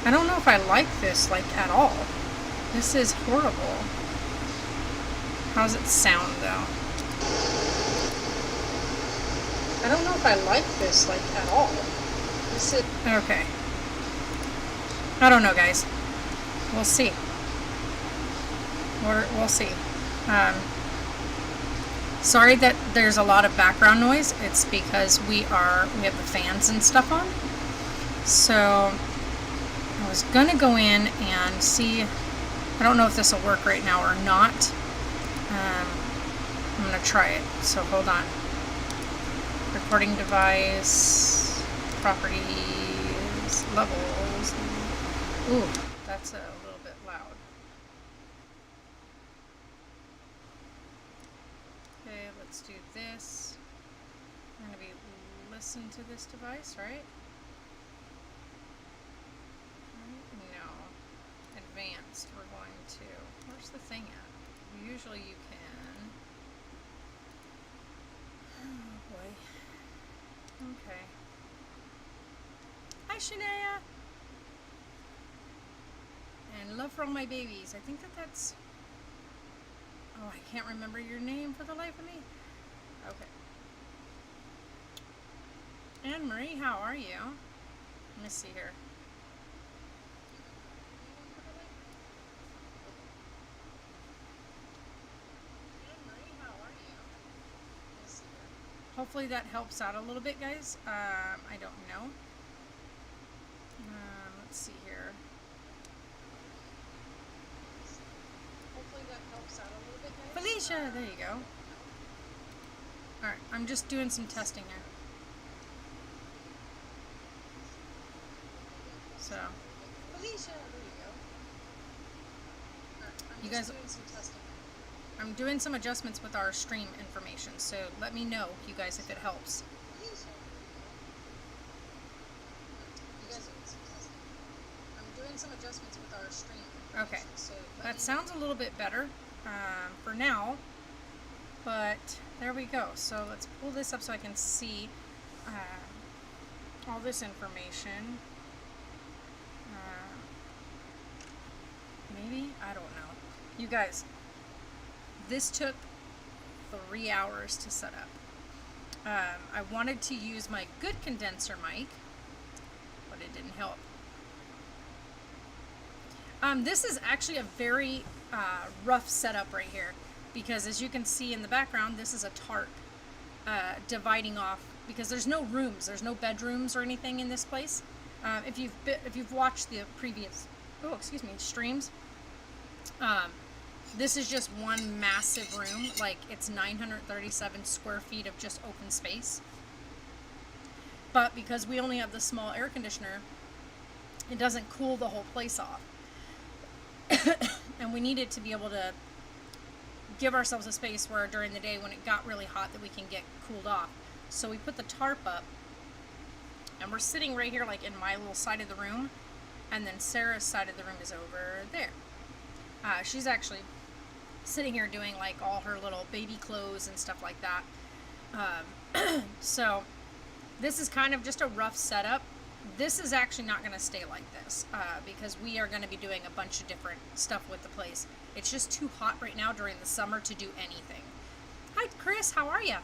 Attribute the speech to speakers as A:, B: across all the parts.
A: I don't know if I like this, like, at all. This is horrible. How does it sound, though? I don't know if I like this, like, at all. This is... Okay. I don't know, guys. We'll see. We'll see. Sorry that there's a lot of background noise. It's because we have the fans and stuff on. So I was gonna go in and see. I don't know if this will work right now or not. I'm gonna try it. So hold on. Recording device, properties, levels. Ooh, that's a little bit loud. Okay, let's do this. We're gonna be listen to this device, right? No. Advanced, we're going to. Where's the thing at? Usually you can. Oh boy. Okay. Hi, Shania! And love from my babies. I think that's... Oh, I can't remember your name for the life of me. Okay. Anne Marie, how are you? Let me see here. Anne Marie, how are you? Let me see here. Hopefully that helps out a little bit, guys. I don't know. Let's see here. Hopefully that helps out a little bit, guys. Felicia, there you go. Alright, I'm just doing some testing here. So, Felicia, there you go. Alright, you guys, doing some testing here. I'm doing some adjustments with our stream information, so let me know, you guys, if it helps. Some adjustments with our stream. Okay, so that sounds a little bit better for now, but there we go. So let's pull this up so I can see all this information. Maybe? I don't know. You guys, this took 3 hours to set up. I wanted to use my good condenser mic, but it didn't help. This is actually a very rough setup right here, because as you can see in the background, this is a tarp dividing off, because there's no rooms, there's no bedrooms or anything in this place. If you've watched the previous streams, this is just one massive room. Like, it's 937 square feet of just open space. But because we only have the small air conditioner, it doesn't cool the whole place off. And we needed to be able to give ourselves a space where during the day when it got really hot that we can get cooled off. So we put the tarp up, and we're sitting right here, like in my little side of the room, and then Sarah's side of the room is over there. She's actually sitting here doing like all her little baby clothes and stuff like that. So this is kind of just a rough setup. This is actually not going to stay like this because we are going to be doing a bunch of different stuff with the place. It's just too hot right now during the summer to do anything. Hi, Chris. How are you?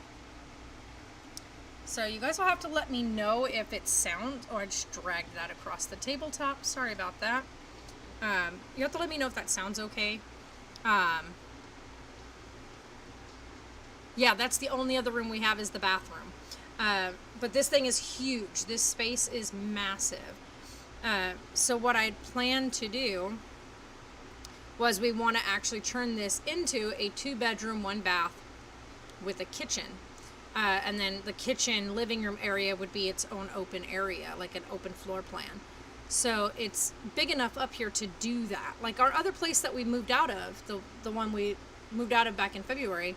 A: So you guys will have to let me know if it sounds... Oh, I just dragged that across the tabletop. Sorry about that. You have to let me know if that sounds okay. Yeah, that's the only other room we have is the bathroom. But this thing is huge. This space is massive. So what I planned to do was we want to actually turn this into a 2-bedroom, 1-bath with a kitchen. And then the kitchen living room area would be its own open area, like an open floor plan. So it's big enough up here to do that. Like our other place that we moved out of, the one we moved out of back in February,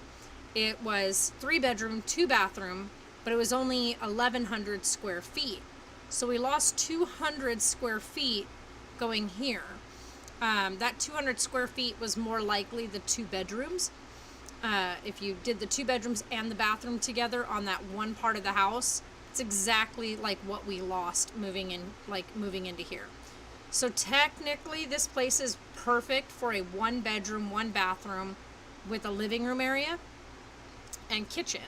A: it was 3-bedroom, 2-bathroom, but it was only 1,100 square feet. So we lost 200 square feet going here. That 200 square feet was more likely the 2 bedrooms. If you did the 2 bedrooms and the bathroom together on that one part of the house, it's exactly like what we lost moving into here. So technically, this place is perfect for a 1 bedroom, 1 bathroom with a living room area and kitchen.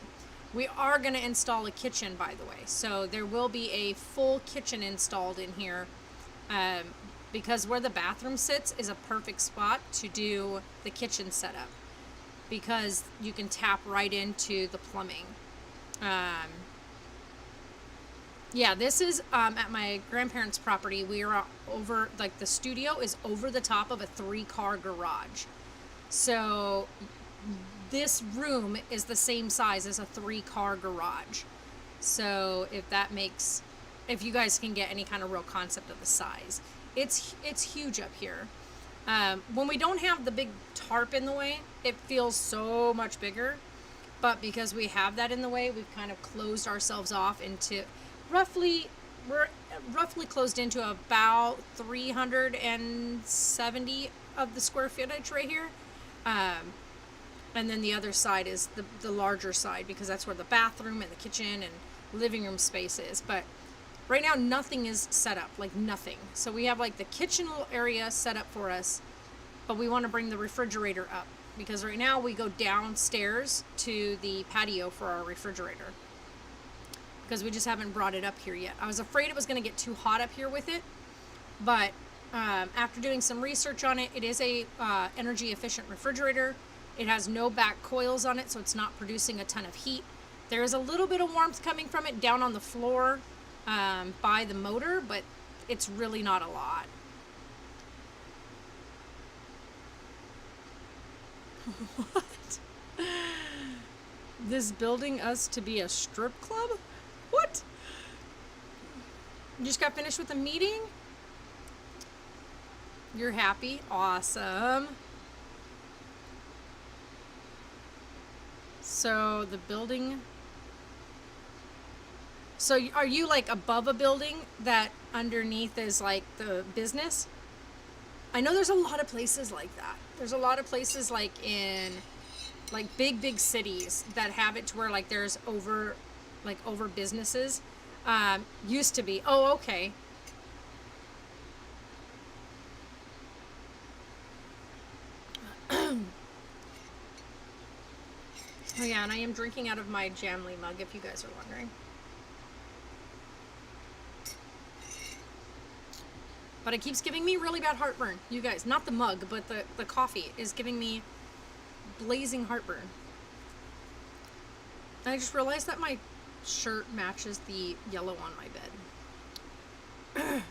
A: We are going to install a kitchen, by the way. So there will be a full kitchen installed in here, because where the bathroom sits is a perfect spot to do the kitchen setup, because you can tap right into the plumbing. Yeah, this is at my grandparents' property. We are over, like, the studio is over the top of a 3-car garage. So this room is the same size as a 3-car garage. So if you guys can get any kind of real concept of the size, it's huge up here. When we don't have the big tarp in the way, it feels so much bigger. But because we have that in the way, we've kind of closed ourselves off into we're roughly closed into about 370 of the square footage right here. And then the other side is the larger side, because that's where the bathroom and the kitchen and living room space is. But right now, nothing is set up, like nothing. So we have like the kitchen little area set up for us, but we want to bring the refrigerator up, because right now we go downstairs to the patio for our refrigerator, because we just haven't brought it up here yet. I was afraid it was going to get too hot up here with it, but after doing some research on it, it is a energy efficient refrigerator. It has no back coils on it, so it's not producing a ton of heat. There is a little bit of warmth coming from it down on the floor by the motor, but it's really not a lot. What? This building us to be a strip club? What? You just got finished with a meeting? You're happy? Awesome. So the building... So are you like above a building that underneath is like the business? I know there's a lot of places like that. There's a lot of places like in like big cities that have it to where like there's over businesses. Used to be. Oh, okay. Oh yeah, and I am drinking out of my Jamly mug, if you guys are wondering. But it keeps giving me really bad heartburn. You guys, not the mug, but the coffee is giving me blazing heartburn. And I just realized that my shirt matches the yellow on my bed.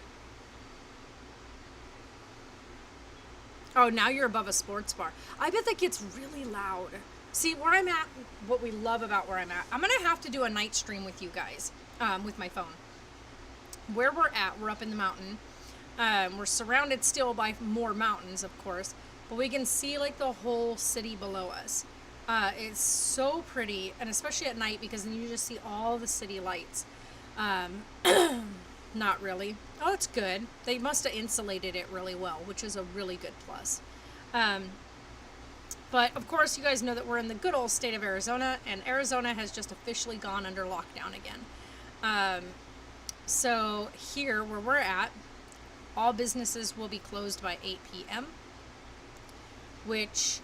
A: Oh, now you're above a sports bar. I bet that gets really loud. See, where I'm at, what we love about where I'm at, I'm going to have to do a night stream with you guys, with my phone. Where we're at, we're up in the mountain. We're surrounded still by more mountains, of course, but we can see like the whole city below us. It's so pretty, and especially at night, because then you just see all the city lights. Not really. Oh, it's good. They must have insulated it really well, which is a really good plus. But of course, you guys know that we're in the good old state of Arizona, and Arizona has just officially gone under lockdown again. So here, where we're at, all businesses will be closed by 8 p.m., which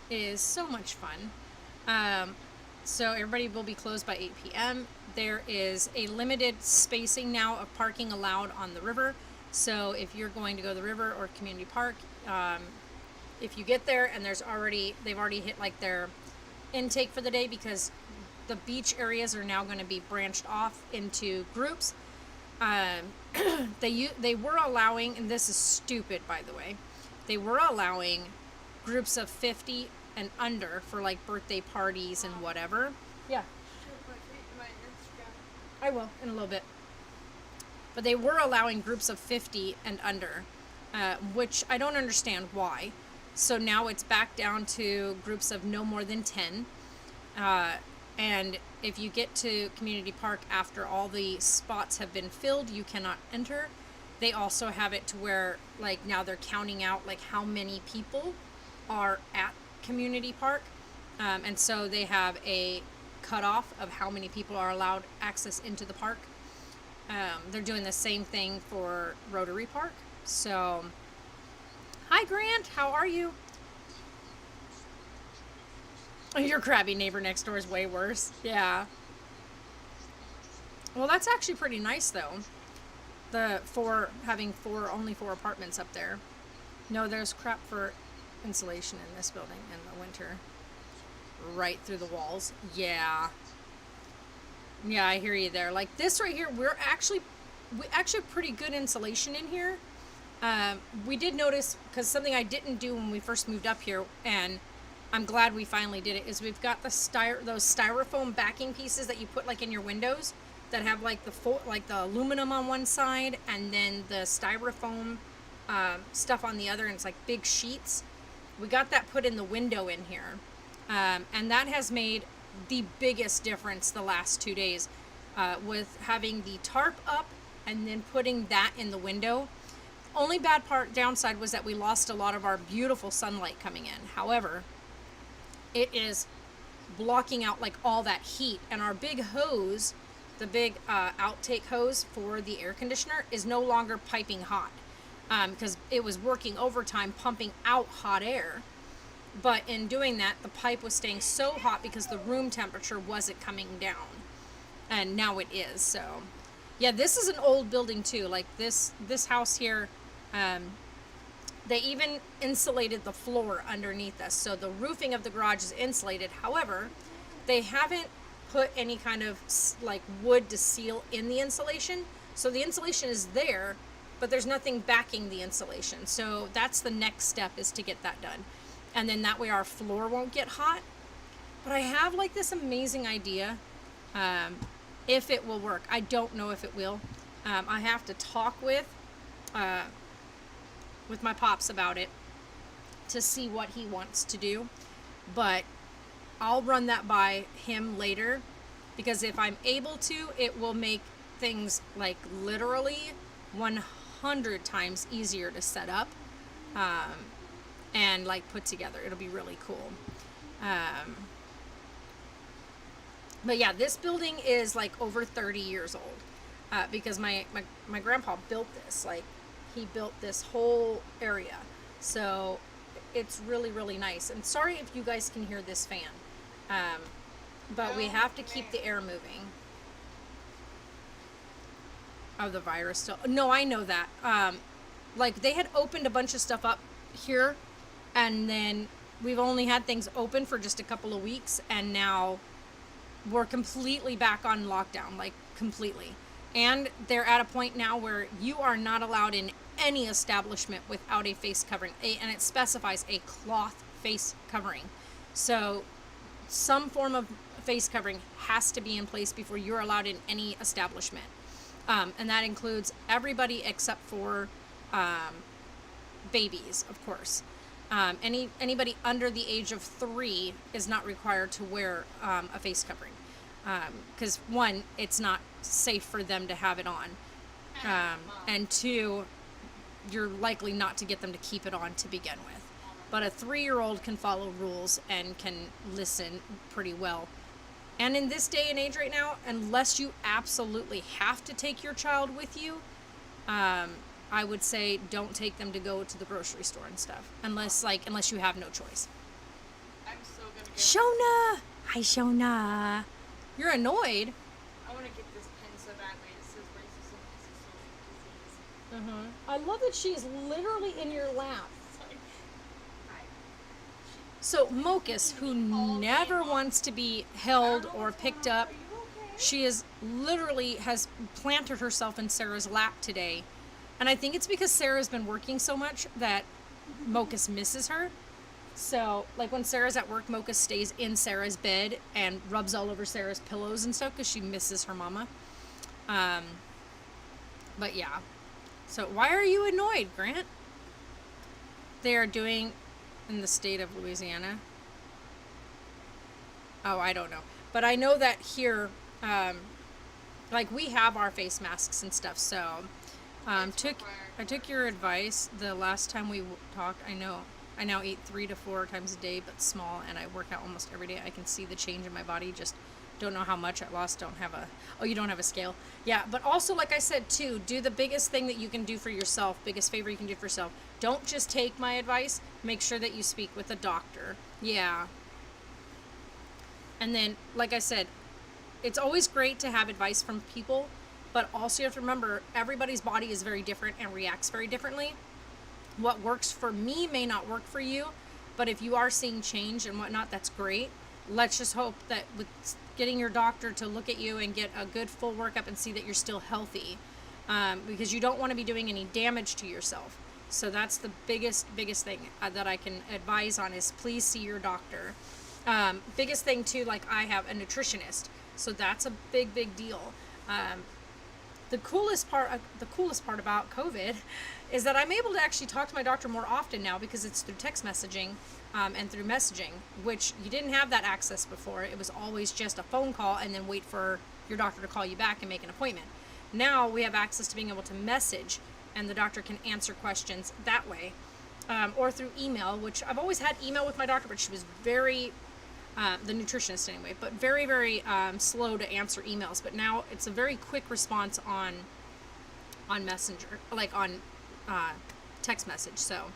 A: is so much fun. So everybody will be closed by 8 p.m. There is a limited spacing now of parking allowed on the river. So if you're going to go to the river or community park, if you get there and they've already hit like their intake for the day, because the beach areas are now going to be branched off into groups. They were allowing, and this is stupid, by the way, they were allowing groups of 50 and under for like birthday parties and whatever. Yeah. I will in a little bit. But they were allowing groups of 50 and under, which I don't understand why. So now it's back down to groups of no more than 10. And if you get to Community Park after all the spots have been filled, you cannot enter. They also have it to where, like, now they're counting out, like, how many people are at Community Park. And so they have a cutoff of how many people are allowed access into the park. They're doing the same thing for Rotary Park. So, hi Grant, how are you? Your crabby neighbor next door is way worse. Yeah. Well, that's actually pretty nice though. The four having four only four apartments up there. No, there's crap for insulation in this building in the winter. Right through the walls. Yeah. Yeah, I hear you there. Like this right here, we actually have pretty good insulation in here. We did notice, because something I didn't do when we first moved up here, and I'm glad we finally did it, is we've got those styrofoam backing pieces that you put like in your windows that have like the aluminum on one side and then the styrofoam stuff on the other, and it's like big sheets. We got that put in the window in here, and that has made the biggest difference the last 2 days, with having the tarp up and then putting that in the window. Only downside was that we lost a lot of our beautiful sunlight coming in. However, it is blocking out like all that heat, and our big hose, the big outtake hose for the air conditioner, is no longer piping hot, because it was working overtime pumping out hot air. But in doing that, the pipe was staying so hot because the room temperature wasn't coming down, and now it is. So yeah, this is an old building too. Like this house here, they even insulated the floor underneath us, so the roofing of the garage is insulated. However, they haven't put any kind of like wood to seal in the insulation, so the insulation is there, but there's nothing backing the insulation. So that's the next step, is to get that done, and then that way our floor won't get hot. But I have like this amazing idea, if it will work. I don't know if it will. I have to talk with my pops about it to see what he wants to do, but I'll run that by him later, because if I'm able to, it will make things like literally 100 times easier to set up, and like put together. It'll be really cool. But yeah, this building is like over 30 years old, because my grandpa built this. Like, he built this whole area, so it's really, really nice. And sorry if you guys can hear this fan, but we have to keep the air moving. Oh, the virus still. No, I know that. Like, they had opened a bunch of stuff up here, and then we've only had things open for just a couple of weeks, and now we're completely back on lockdown, like completely. And they're at a point now where you are not allowed in any establishment without a face covering, and it specifies a cloth face covering. So some form of face covering has to be in place before you're allowed in any establishment. And that includes everybody except for babies, of course. Anybody under the age of 3 is not required to wear a face covering, because one, it's not safe for them to have it on, and two, you're likely not to get them to keep it on to begin with. But a 3-year-old can follow rules and can listen pretty well. And in this day and age right now, unless you absolutely have to take your child with you, I would say don't take them to go to the grocery store and stuff, unless you have no choice.
B: I'm so gonna get
A: Shona! Hi, Shona. You're annoyed.
B: I want to get this pen so badly. It says racism is a social disease.
A: I love that she's literally in your lap.
B: It's like, hi.
A: So Mocus, who never wants to be held or picked up,
B: Are you okay?
A: she is literally has planted herself in Sarah's lap today. And I think it's because Sarah's been working so much that Mocus misses her. So, like, when Sarah's at work, Mocus stays in Sarah's bed and rubs all over Sarah's pillows and stuff because she misses her mama. But yeah. So, why are you annoyed, Grant? They are doing in the state of Louisiana. Oh, I don't know. But I know that here, like, we have our face masks and stuff, so... I took your advice the last time we talked. I now eat 3 to 4 times a day, but small, and I work out almost every day. I can see the change in my body just Don't know how much I lost. Don't have a, oh, you don't have a scale. Yeah, but also, like I said, too, do the biggest thing that you can do for yourself, biggest favor you can do for yourself. Don't just take my advice. Make sure that you speak with a doctor. Yeah. And then, like I said, it's always great to have advice from people, but also you have to remember everybody's body is very different and reacts very differently. What works for me may not work for you, but if you are seeing change and whatnot, that's great. Let's just hope that with getting your doctor to look at you and get a good full workup and see that you're still healthy, because you don't want to be doing any damage to yourself. So that's the biggest thing that I can advise on is please see your doctor. Biggest thing too, like I have a nutritionist, so that's a big deal. The coolest part about COVID is that I'm able to actually talk to my doctor more often now because it's through text messaging and through messaging, which you didn't have that access before. It was always just a phone call and then wait for your doctor to call you back and make an appointment. Now we have access to being able to message, and the doctor can answer questions that way, or through email, which I've always had email with my doctor, but she was very the nutritionist anyway, but very slow to answer emails. But now it's a very quick response on Messenger, like on text message. So,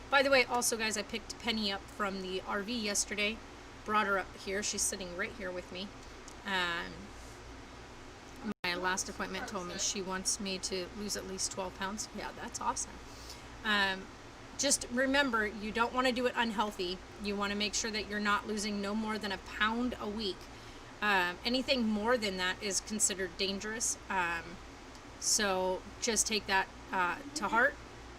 A: by the way, also guys, I picked Penny up from the RV yesterday, brought her up here. She's sitting right here with me. My last appointment told me she wants me to lose at least 12 pounds. Yeah, that's awesome. Just remember, you don't want to do it unhealthy. You want to make sure that you're not losing no more than a pound a week. Anything more than that is considered dangerous. So just take that to heart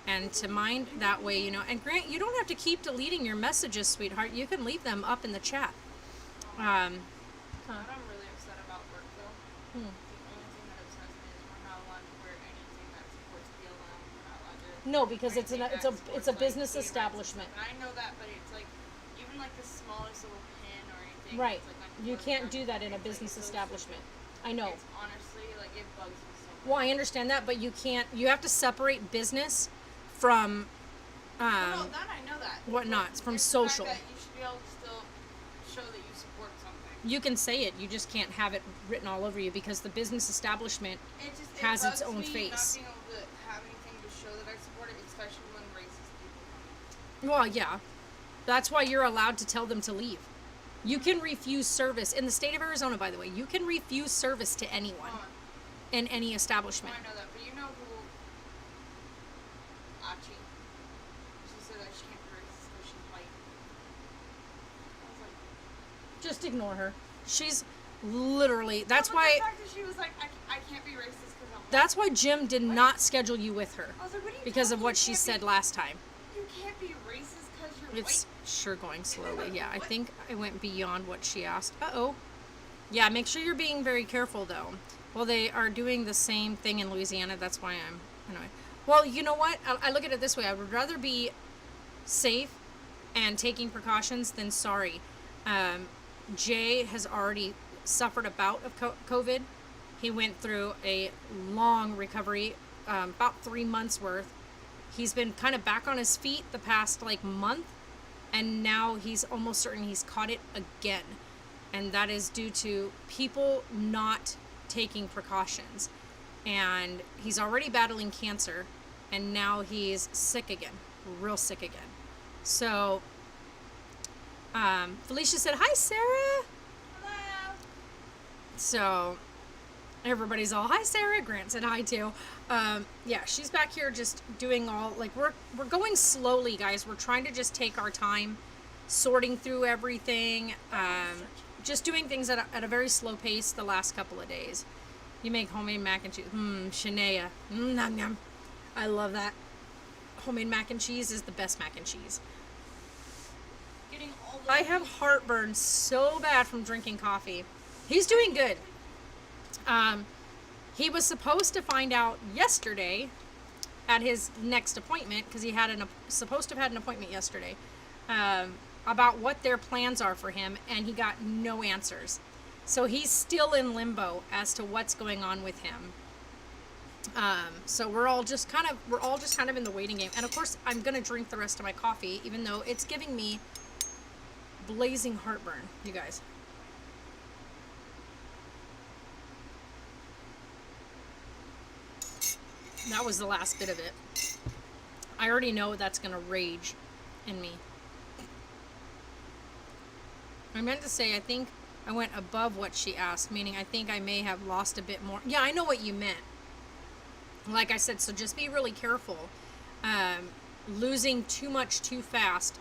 A: and to mind. That way, you know. And Grant, you don't have to keep deleting your messages, sweetheart. You can leave them up in the chat.
B: What I'm really upset about work though. The only thing that upsets me is we're not allowed to wear anything that's supposed to be allowed. We're not allowed to.
A: No, because it's
B: anything
A: a
B: that supports,
A: a business
B: like,
A: establishment.
B: And I know that, but it's like even like the smallest little pin or anything.
A: Right.
B: It's, like,
A: You can't do that in a
B: it's, like,
A: business
B: it's so
A: establishment. I know.
B: It's honestly like it bugs me so much.
A: Well, I understand that, but you can't. You have to separate business from
B: No, that I know that.
A: whatnot, from
B: It's the fact
A: social.
B: that you should be able to still show that you support something.
A: You can say it. You just can't have it written all over you because the business establishment
B: It just
A: has
B: it
A: its
B: bugs
A: own
B: me
A: face.
B: Not being able to have anything to show that I support it, especially when racist people come in.
A: Well, yeah. That's why you're allowed to tell them to leave. You can refuse service in the state of Arizona, by the way. You can refuse service to anyone in any
B: Oh,
A: establishment.
B: I know that, but you know who? Achi. She said that she can't be racist because she's white. I was like,
A: Just ignore her. She's literally. That's
B: no, but
A: why.
B: the fact that she was like, I can't be racist because I'm white.
A: That's why Jim did not schedule you with her
B: I was like, what are you
A: because
B: talking-
A: of what
B: you
A: she
B: can't
A: said
B: be,
A: last time.
B: You can't be racist because you're
A: It's
B: white.
A: sure going slowly. Yeah, I think I went beyond what she asked. Uh-oh. Yeah, make sure you're being very careful, though. Well, they are doing the same thing in Louisiana. That's why I'm... Anyway. Well, you know what? I look at it this way. I would rather be safe and taking precautions than sorry. Jay has already suffered a bout of COVID. He went through a long recovery, about 3 months worth. He's been kind of back on his feet the past month, and now he's almost certain he's caught it again. And that is due to people not taking precautions. And he's already battling cancer, and now he's sick again, real sick again. So, Felicia said, "Hi, Sarah."
B: Hello.
A: So, everybody's all, "Hi, Sarah." Grant said hi too. Yeah, she's back here just doing all, we're going slowly, guys. We're trying to just take our time sorting through everything, just doing things at a very slow pace the last couple of days. You make homemade mac and cheese. Shania. Nom nom. I love that. Homemade mac and cheese is the best mac and cheese.
B: Getting all the
A: I have heartburn so bad from drinking coffee. He's doing good. He was supposed to find out yesterday at his next appointment, because he had supposed to have had an appointment yesterday, about what their plans are for him, and he got no answers. So he's still in limbo as to what's going on with him. So we're all just kind of in the waiting game. And of course, I'm gonna drink the rest of my coffee, even though it's giving me blazing heartburn, you guys. That was the last bit of it. I already know that's going to rage in me. I meant to say, I think I went above what she asked, meaning I think I may have lost a bit more. Yeah, I know what you meant. Like I said, so just be really careful. Losing too much too fast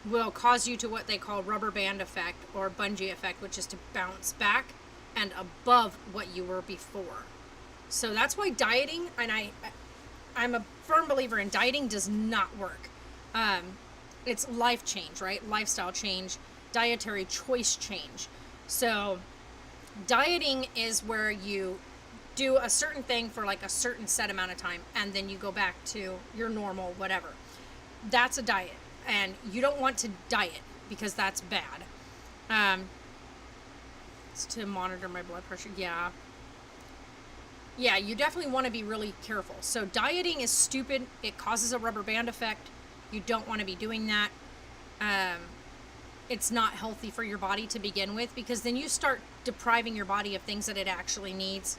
A: will cause you to what they call rubber band effect or bungee effect, which is to bounce back and above what you were before. So that's why dieting, and I'm a firm believer in dieting, does not work. It's life change, right? Lifestyle change, dietary choice change. So dieting is where you do a certain thing for like a certain set amount of time and then you go back to your normal whatever. That's a diet, and you don't want to diet because that's bad. It's to monitor my blood pressure. Yeah, you definitely want to be really careful. So dieting is stupid. It causes a rubber band effect. You don't want to be doing that. It's not healthy for your body to begin with, because then you start depriving your body of things that it actually needs,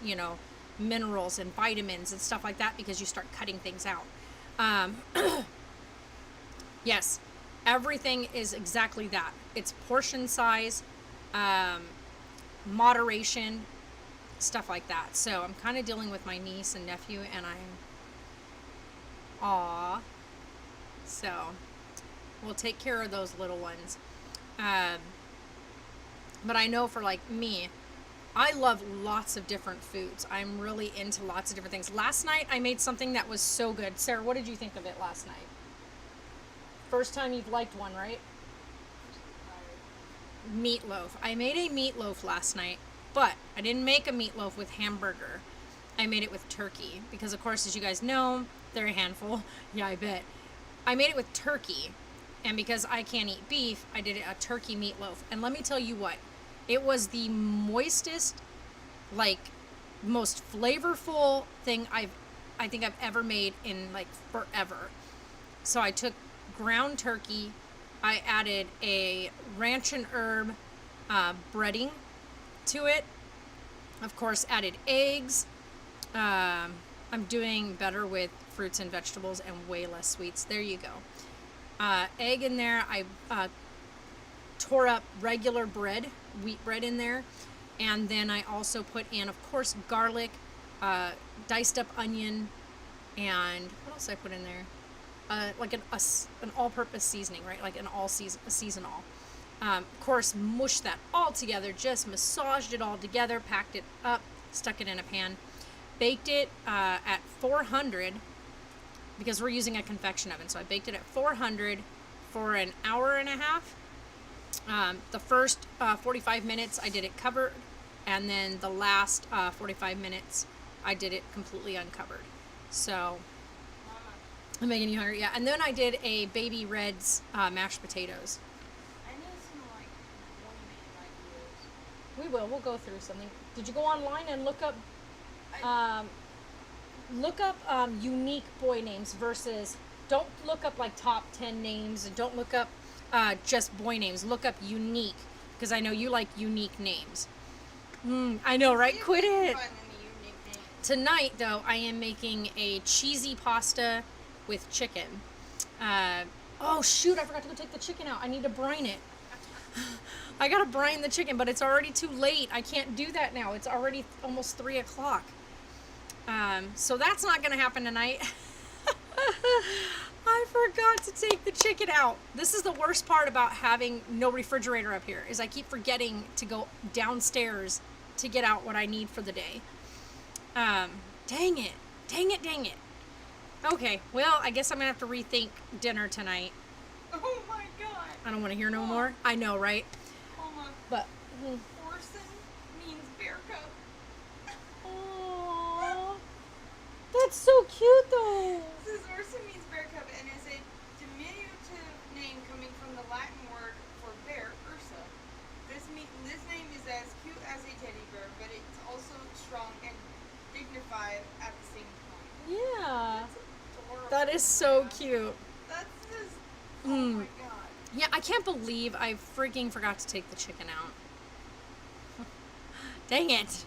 A: minerals and vitamins and stuff like that, because you start cutting things out. Yes, everything is exactly that. It's portion size, moderation, stuff like that. So I'm kind of dealing with my niece and nephew, and so we'll take care of those little ones. But I know for like me, I love lots of different foods. I'm really into lots of different things. Last night I made something that was so good. Sarah, what did you think of it last night? First time you've liked one, right? Meatloaf. I made a meatloaf last night, but I didn't make a meatloaf with hamburger. I made it with turkey because, of course, as you guys know, they're a handful. Yeah, I bet. I made it with turkey, and because I can't eat beef, I did a turkey meatloaf. And let me tell you what, it was the moistest, like, most flavorful thing I think I've ever made in like forever. So I took ground turkey, I added a ranch and herb breading to it, of course added eggs. I'm doing better with fruits and vegetables and way less sweets. There you go. Egg in there. I tore up regular bread, wheat bread in there, and then I also put in, of course, garlic, diced up onion, and what else I put in there? Like an all-purpose seasoning, right? Like a season all. Of course, mushed that all together, just massaged it all together, packed it up, stuck it in a pan, baked it at 400, because we're using a convection oven. So I baked it at 400 for an hour and a half. The first 45 minutes I did it covered, and then the last 45 minutes I did it completely uncovered. So I'm making you hungry. Yeah, and then I did a Baby Red's mashed potatoes.
B: I need some like one-minute ideas.
A: We will. We'll go through something. Did you go online and look up unique boy names versus, don't look up like top 10 names, and don't look up just boy names. Look up unique, because I know you like unique names. I know, right? Quit it. Tonight, though, I am making a cheesy pasta with chicken. Oh, shoot, I forgot to go take the chicken out. I need to brine it. I gotta brine the chicken, but it's already too late. I can't do that now. It's already almost 3 o'clock. So that's not gonna happen tonight. I forgot to take the chicken out. This is the worst part about having no refrigerator up here, is I keep forgetting to go downstairs to get out what I need for the day. Dang it. Okay, well, I guess I'm gonna have to rethink dinner tonight.
B: Oh my god.
A: I don't want to hear no more. I know, right?
B: Hold on.
A: But
B: Orson means bear cub.
A: aww, that's so cute though.
B: This is Orson means bear cub and is a diminutive name coming from the Latin word for bear, Ursa. This name is as cute as a teddy bear, but it's also strong and dignified at the same time.
A: Yeah,
B: That's adorable.
A: that is so cute.
B: That's just, oh my god.
A: Yeah, I can't believe I freaking forgot to take the chicken out. Dang it.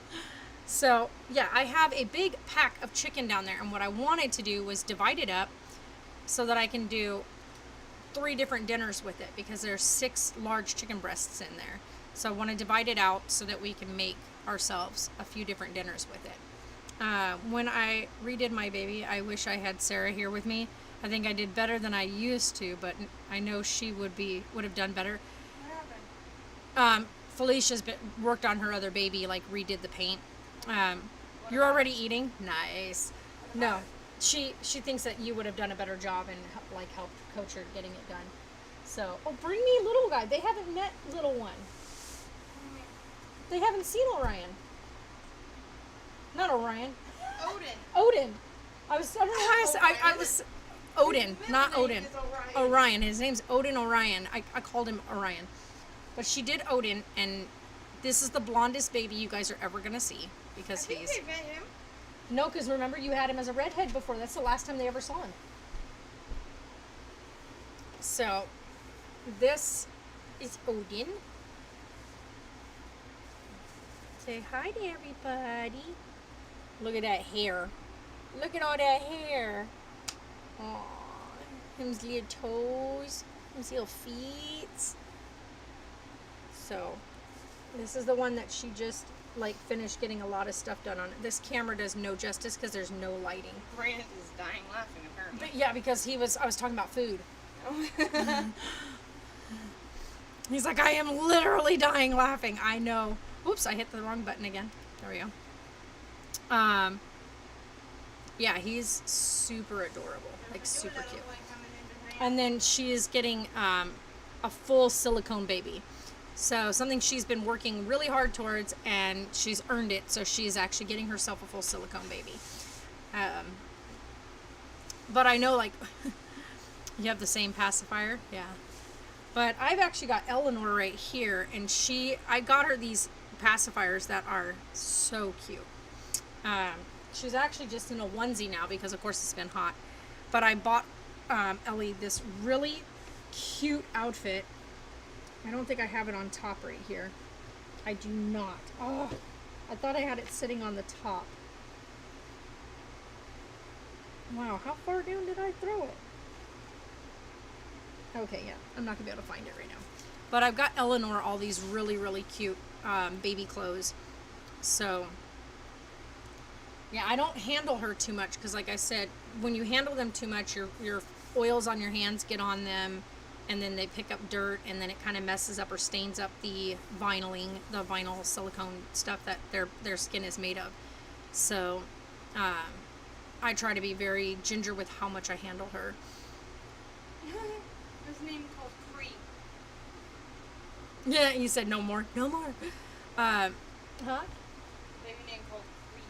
A: So, yeah, I have a big pack of chicken down there, and what I wanted to do was divide it up so that I can do 3 different dinners with it, because there's 6 large chicken breasts in there. So I want to divide it out so that we can make ourselves a few different dinners with it. When I redid my baby, I wish I had Sarah here with me. I think I did better than I used to, but I know she would have done better.
B: What happened?
A: Felicia's worked on her other baby, like redid the paint. You're already eating? Nice. No, she thinks that you would have done a better job and like helped coach her getting it done. So, oh, bring me little guy. They haven't met little one. They haven't seen Orion. Not Orion.
B: Odin.
A: Odin. I don't know why I was Odin,
B: His
A: not
B: middle
A: Odin.
B: name is Orion.
A: Orion. His name's Odin Orion. I called him Orion. But she did Odin, and this is the blondest baby you guys are ever going to see,
B: I
A: because
B: think
A: he's...
B: they met him.
A: No, because remember, you had him as a redhead before. That's the last time they ever saw him. So, this is Odin. Say hi to everybody. Look at that hair. Look at all that hair. Aww. Him's little toes. Him's little feet. So, this is the one that she just, like, finished getting a lot of stuff done on it. This camera does no justice because there's no lighting.
B: Brandon is dying laughing, apparently.
A: But yeah, because I was talking about food. He's like, I am literally dying laughing. I know. Oops, I hit the wrong button again. There we go. Yeah, he's super adorable. Like, super cute. And then she is getting a full silicone baby. So something she's been working really hard towards, and she's earned it. So she's actually getting herself a full silicone baby. But I know, like, you have the same pacifier. Yeah. But I've actually got Eleanor right here, and I got her these pacifiers that are so cute. She's actually just in a onesie now because, of course, it's been hot. But I bought Ellie this really cute outfit. I don't think I have it on top right here. I do not. Oh, I thought I had it sitting on the top. Wow, how far down did I throw it? Okay, yeah, I'm not going to be able to find it right now. But I've got Eleanor all these really, really cute baby clothes. So, yeah, I don't handle her too much because, like I said, when you handle them too much, your oils on your hands get on them, and then they pick up dirt, and then it kind of messes up or stains up the vinyl silicone stuff that their skin is made of. So, I try to be very ginger with how much I handle her.
B: His name called Cree.
A: Yeah, you said no more. No more. Huh?
B: Baby name called Cree.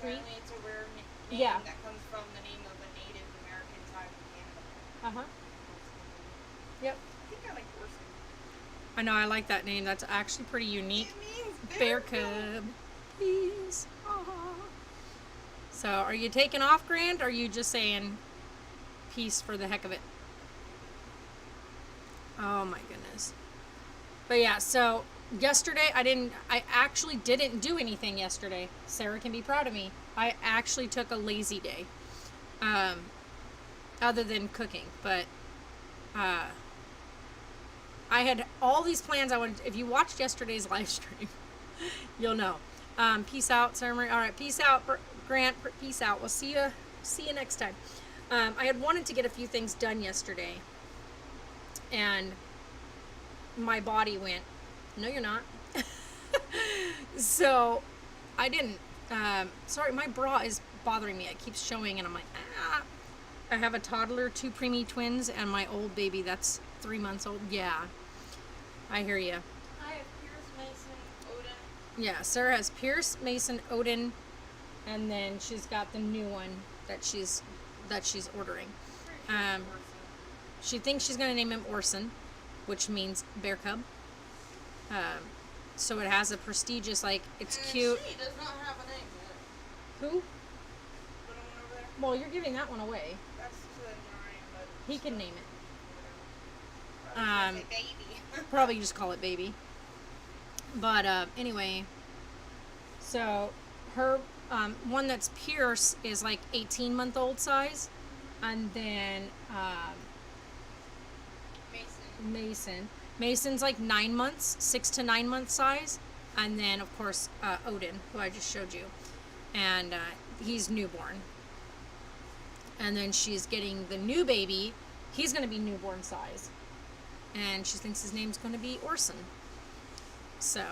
A: Cree?
B: Apparently it's a rare name
A: Yeah.
B: that comes from the name of a Native American tribe in Canada.
A: Uh-huh. Yep.
B: I think I like Orson.
A: I know, I like that name. That's actually pretty unique.
B: It means
A: Bear cub. Please. Aww. So, are you taking off, Grant, or are you just saying peace for the heck of it? Oh my goodness. But yeah, so yesterday I actually didn't do anything yesterday. Sarah can be proud of me. I actually took a lazy day. Other than cooking, but I had all these plans I wanted. If you watched yesterday's live stream, you'll know. Peace out, Sarah Marie. All right, peace out, Grant. Peace out. We'll see you next time. I had wanted to get a few things done yesterday, and my body went, no, you're not. So I didn't. Sorry, my bra is bothering me. It keeps showing, and I'm like, ah. I have a toddler, 2 preemie twins, and my old baby that's 3 months old. Yeah, I hear you.
B: I have Pierce, Mason, Odin.
A: Yeah, Sarah has Pierce, Mason, Odin, and then she's got the new one that she's ordering. She thinks she's gonna name him Orson, which means bear cub. So it has a prestigious, like, it's cute.
B: She does not have a name yet.
A: Who?
B: Little one over there.
A: Well, you're giving that one away.
B: That's to Narayan, but
A: He can name it.
B: I was gonna say baby.
A: Probably just call it baby. But anyway, so her one that's Pierce is like 18-month-old size, and then Mason's like 9 months, 6 to 9 month size, and then of course Odin, who I just showed you, and he's newborn. And then she's getting the new baby. He's going to be newborn size, and she thinks his name's going to be Orson. So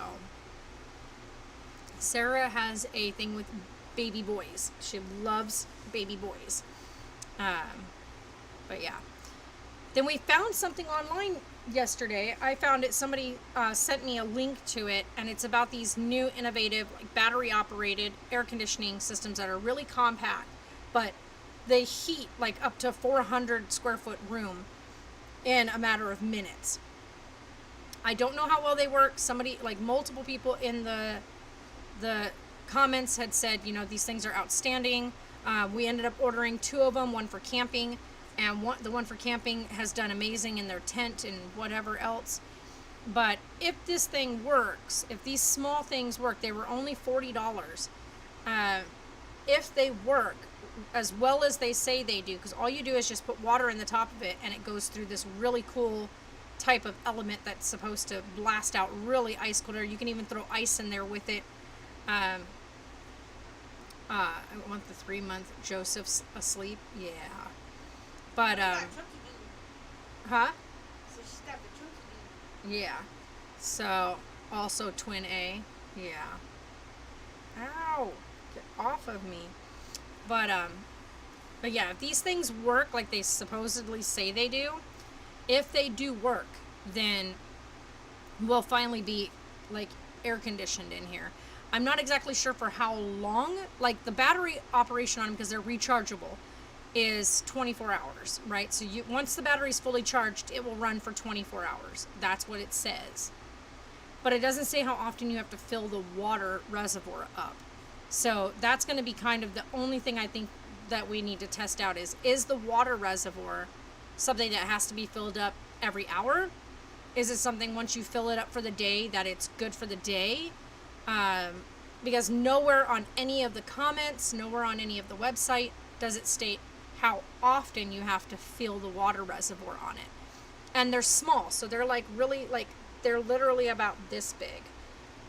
A: Sarah has a thing with baby boys. She loves baby boys. But yeah. Then we found something online yesterday. I found it. Somebody sent me a link to it, and it's about these new innovative, like, battery-operated air conditioning systems that are really compact, but they heat like up to 400 square foot room in a matter of minutes. I don't know how well they work. Somebody, like multiple people in the comments had said, you know, these things are outstanding. We ended up ordering 2 of them, one for camping, and the one for camping has done amazing in their tent and whatever else. But if this thing works, if these small things work, they were only $40. If they work as well as they say they do, because all you do is just put water in the top of it and it goes through this really cool type of element that's supposed to blast out really ice cold air. You can even throw ice in there with it. I want the 3-month Joseph's asleep. Yeah. But, huh? Yeah. So, also twin A. Yeah. Ow! Get off of me. But yeah, if these things work like they supposedly say they do, if they do work, then we'll finally be, like, air conditioned in here. I'm not exactly sure for how long. Like, the battery operation on them, because they're rechargeable, is 24 hours, right? So once the battery's fully charged, it will run for 24 hours. That's what it says. But it doesn't say how often you have to fill the water reservoir up. So that's going to be kind of the only thing I think that we need to test out is the water reservoir something that has to be filled up every hour? Is it something once you fill it up for the day that it's good for the day? Because nowhere on any of the comments, nowhere on any of the website does it state how often you have to fill the water reservoir on it. And they're small, so they're like really, like, they're literally about this big.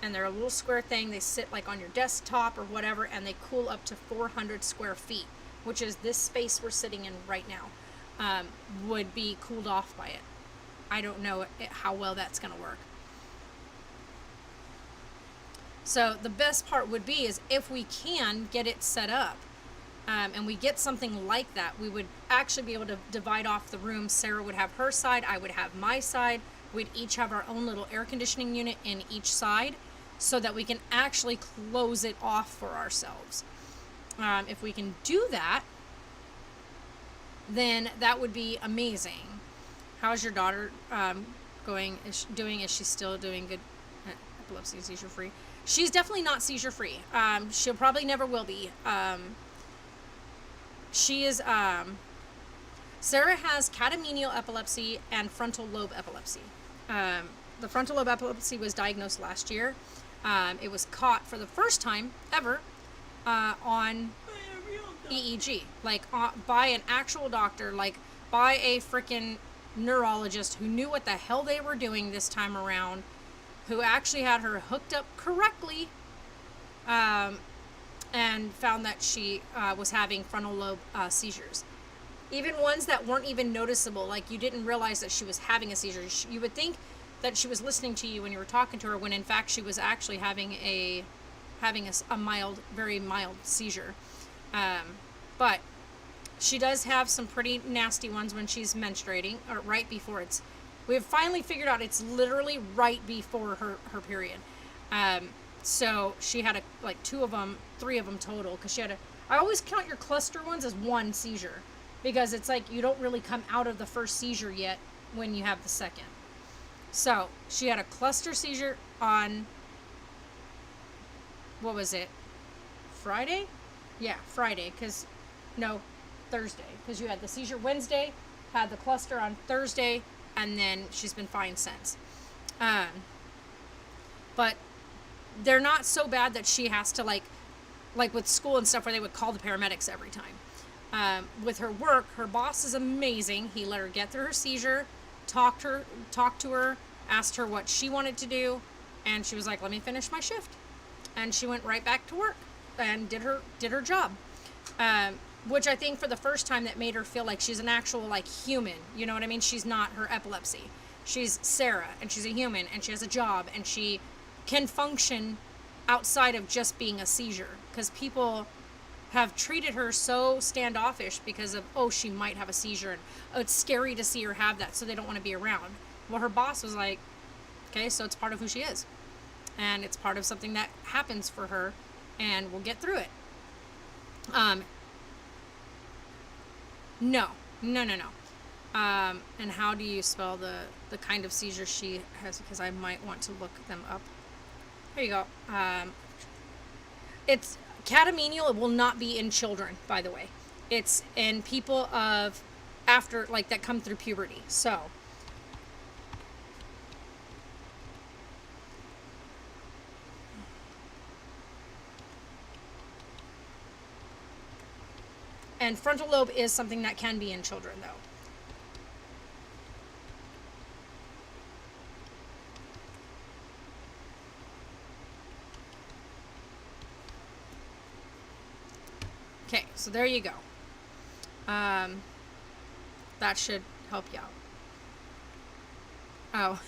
A: And they're a little square thing. They sit like on your desktop or whatever, and they cool up to 400 square feet, which is this space we're sitting in right now, would be cooled off by it. I don't know how well that's going to work. So the best part would be is if we can get it set up, and we get something like that, we would actually be able to divide off the room. Sarah would have her side, I would have my side. We'd each have our own little air conditioning unit in each side so that we can actually close it off for ourselves. If we can do that, then that would be amazing. How's your daughter going? Is she still doing good? Epilepsy, seizure free? She's definitely not seizure free. She'll probably never will be. She is, Sarah has catamenial epilepsy and frontal lobe epilepsy. The frontal lobe epilepsy was diagnosed last year. It was caught for the first time ever on EEG, like by an actual doctor, like by a freaking neurologist who knew what the hell they were doing this time around, who actually had her hooked up correctly, and found that she was having frontal lobe seizures. Even ones that weren't even noticeable, like you didn't realize that she was having a seizure. You would think that she was listening to you when you were talking to her, when in fact she was actually having a mild, very mild seizure. But she does have some pretty nasty ones when she's menstruating, or right before we have finally figured out it's literally right before her period. So she had like 2 of them, 3 of them total, because I always count your cluster ones as one seizure, because it's like you don't really come out of the first seizure yet when you have the second. So she had a cluster seizure on, what was it, Friday? Yeah, Friday, Thursday, because you had the seizure Wednesday, had the cluster on Thursday, and then she's been fine since. But they're not so bad that she has to, like, like with school and stuff where they would call the paramedics every time. With her work, her boss is amazing. He let her get through her seizure, talked to her, asked her what she wanted to do, and she was like, "Let me finish my shift," and she went right back to work and did her job. Which I think for the first time that made her feel like she's an actual like human. You know what I mean? She's not her epilepsy. She's Sarah, and she's a human, and she has a job, and she can function outside of just being a seizure. Because people have treated her so standoffish because of, oh, she might have a seizure, and oh, it's scary to see her have that, so they don't want to be around. Well, her boss was like, okay, so it's part of who she is. And it's part of something that happens for her, and we'll get through it. No. And how do you spell the kind of seizure she has? Because I might want to look them up. Here you go. It's catamenial. It will not be in children, by the way. It's in people of after, like, that come through puberty. So, and frontal lobe is something that can be in children, though. Okay, so there you go. That should help you out. Oh.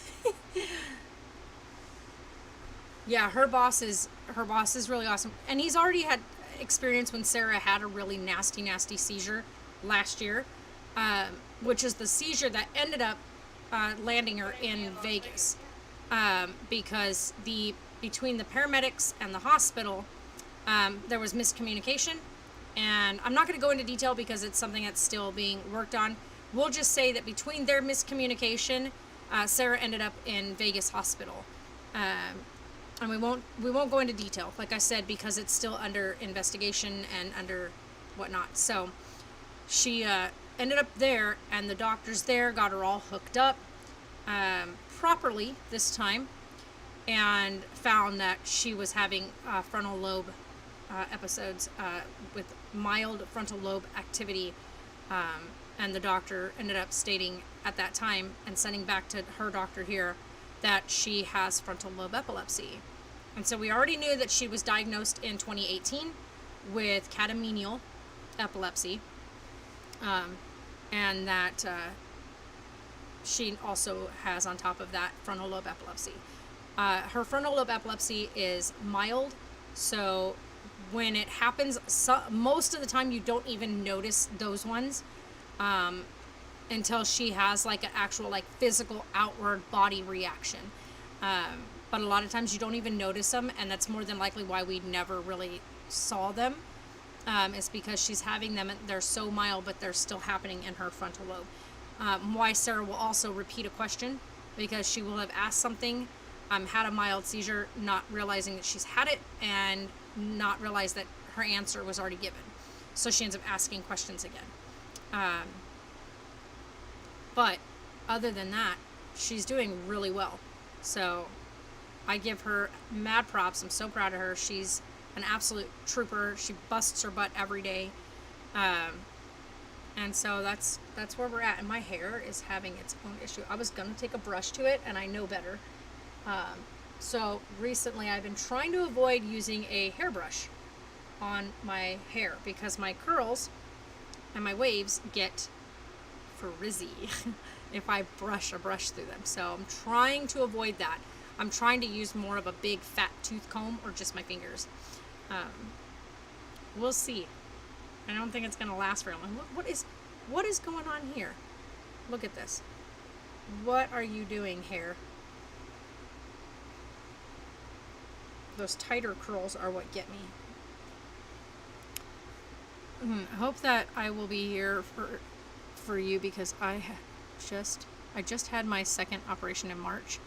A: Yeah, her boss is really awesome. And he's already had experience when Sarah had a really nasty seizure last year, which is the seizure that ended up landing her in Vegas, because between the paramedics and the hospital, there was miscommunication. And I'm not going to go into detail because it's something that's still being worked on. We'll just say that between their miscommunication, Sarah ended up in Vegas hospital. And we won't go into detail, like I said, because it's still under investigation and under whatnot. So she ended up there, and the doctors there got her all hooked up properly this time, and found that she was having frontal lobe episodes with mild frontal lobe activity, and the doctor ended up stating at that time and sending back to her doctor here that she has frontal lobe epilepsy. And so we already knew that she was diagnosed in 2018 with catamenial epilepsy, and that she also has, on top of that, frontal lobe epilepsy. Her frontal lobe epilepsy is mild, so when it happens, most of the time you don't even notice those ones until she has like an actual like physical outward body reaction. But a lot of times you don't even notice them, and that's more than likely why we never really saw them. Is because she's having them, and they're so mild, but they're still happening in her frontal lobe. Why Sarah will also repeat a question, because she will have asked something, had a mild seizure, not realizing that she's had it, and not realize that her answer was already given. So she ends up asking questions again. But other than that, she's doing really well. So I give her mad props. I'm so proud of her. She's an absolute trooper. She busts her butt every day. And so that's where we're at. And my hair is having its own issue. I was going to take a brush to it, and I know better. So recently I've been trying to avoid using a hairbrush on my hair because my curls and my waves get frizzy if I brush through them. So I'm trying to avoid that. I'm trying to use more of a big fat tooth comb or just my fingers. We'll see. I don't think it's going to last very long. What is going on here? Look at this. What are you doing, hair? Those tighter curls are what get me. I hope that I will be here for you, because I just had my second operation in March,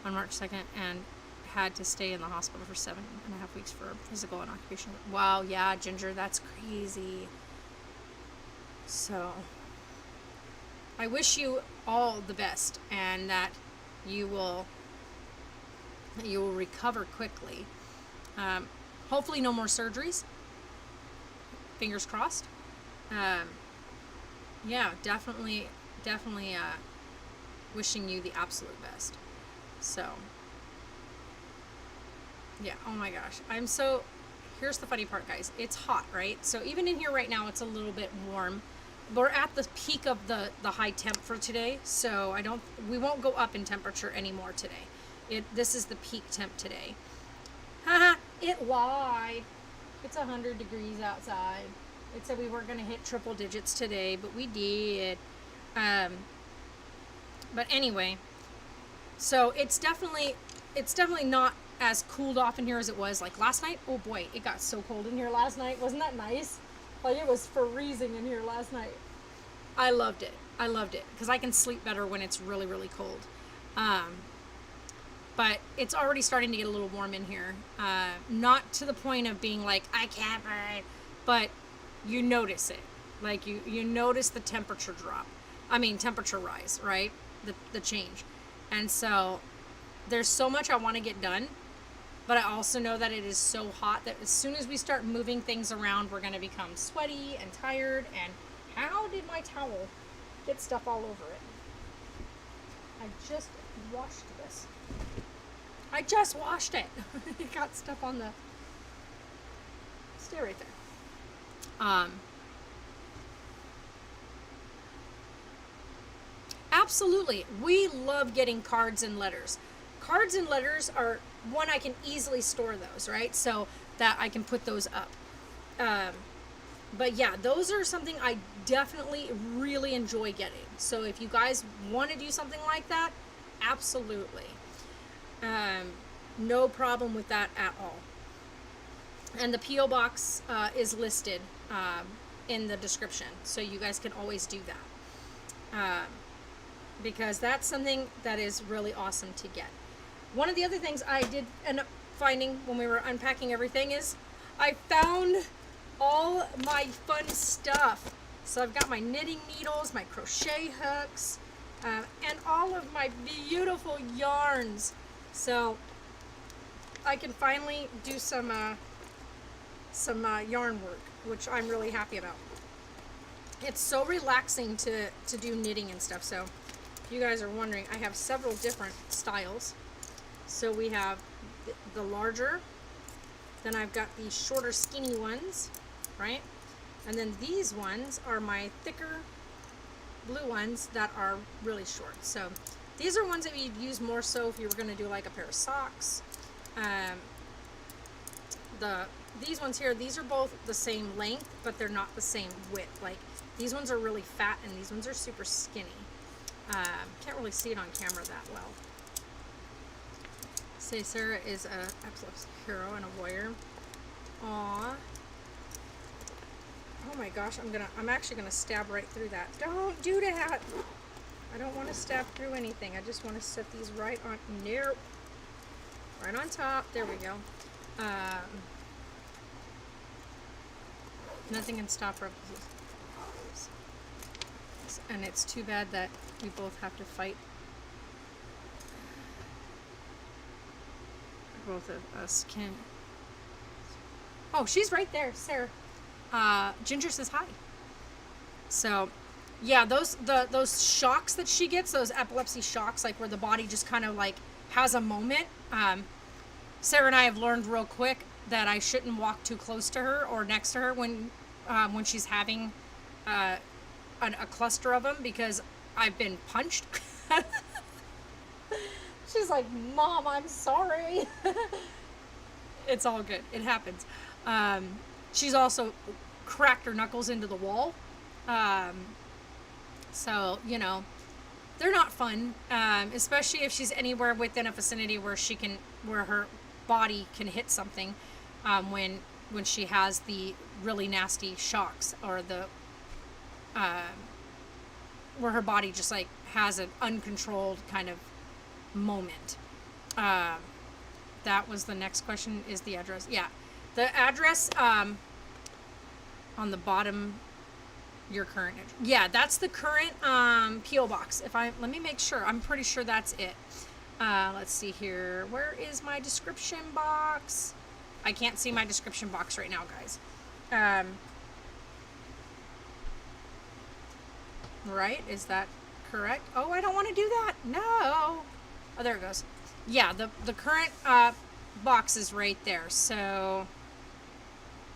A: on March 2nd, and had to stay in the hospital for 7.5 weeks for physical and occupational. Wow, yeah, Ginger, that's crazy. So I wish you all the best, and that you will recover quickly. Hopefully no more surgeries. fingers crossed. Yeah, definitely wishing you the absolute best. So, yeah, oh my gosh. Here's the funny part, guys. It's hot, right? So even in here right now, it's a little bit warm. We're at the peak of the high temp for today, so we won't go up in temperature anymore today. This is the peak temp today. Haha, it lied. It's 100 degrees outside. It said we weren't going to hit triple digits today, but we did. But anyway, so it's definitely not as cooled off in here as it was like last night. Oh boy, it got so cold in here last night. Wasn't that nice? Like, it was freezing in here last night. I loved it because I can sleep better when it's really, really cold. But it's already starting to get a little warm in here. Not to the point of being like, I can't breathe, but you notice it. Like, you notice the temperature drop. I mean, temperature rise, right? The change. And so there's so much I want to get done, but I also know that it is so hot that as soon as we start moving things around, we're going to become sweaty and tired. And how did my towel get stuff all over it? I just washed this. I just washed it. It got stuff on the stair right there. Absolutely. We love getting cards and letters. Cards and letters are one, I can easily store those, right? So that I can put those up. But yeah, those are something I definitely really enjoy getting. So if you guys want to do something like that, absolutely. No problem with that at all. And the P.O. Box is listed in the description. So you guys can always do that. Because that's something that is really awesome to get. One of the other things I did end up finding when we were unpacking everything is I found all my fun stuff. So I've got my knitting needles, my crochet hooks, and all of my beautiful yarns. So I can finally do some yarn work, which I'm really happy about. It's so relaxing to do knitting and stuff. So if you guys are wondering, I have several different styles. So we have the larger, then I've got the shorter skinny ones, right? And then these ones are my thicker blue ones that are really short. So these are ones that you'd use more so if you were going to do like a pair of socks. These ones here, these are both the same length, but they're not the same width. Like, these ones are really fat and these ones are super skinny. Can't really see it on camera that well. Say Sarah is a absolute hero and a warrior. Aww. Oh my gosh, I'm actually gonna stab right through that. Don't do that! I don't want to stab through anything. I just want to set these right on, nope. Right on top. There we go. Nothing can stop her. And it's too bad that we both have to fight. Both of us can. Oh, she's right there, Sarah. Ginger says hi. So, yeah, those shocks that she gets, those epilepsy shocks, like where the body just kind of like has a moment. Sarah and I have learned real quick that I shouldn't walk too close to her or next to her when she's having a cluster of them, because I've been punched. She's like, Mom, I'm sorry. It's all good. It happens. She's also cracked her knuckles into the wall. So, you know, they're not fun, especially if she's anywhere within a vicinity where where her body can hit something, when she has the really nasty shocks, or the where her body just like has an uncontrolled kind of moment. That was the next question, is the address. Yeah, the address on the bottom, your current address. Yeah, that's the current P.O. box. Let me make sure. I'm pretty sure that's it. Let's see here. Where is my description box? I can't see my description box right now, guys. right? Is that correct? Oh, I don't want to do that. No. Oh, there it goes. Yeah, the current box is right there. So,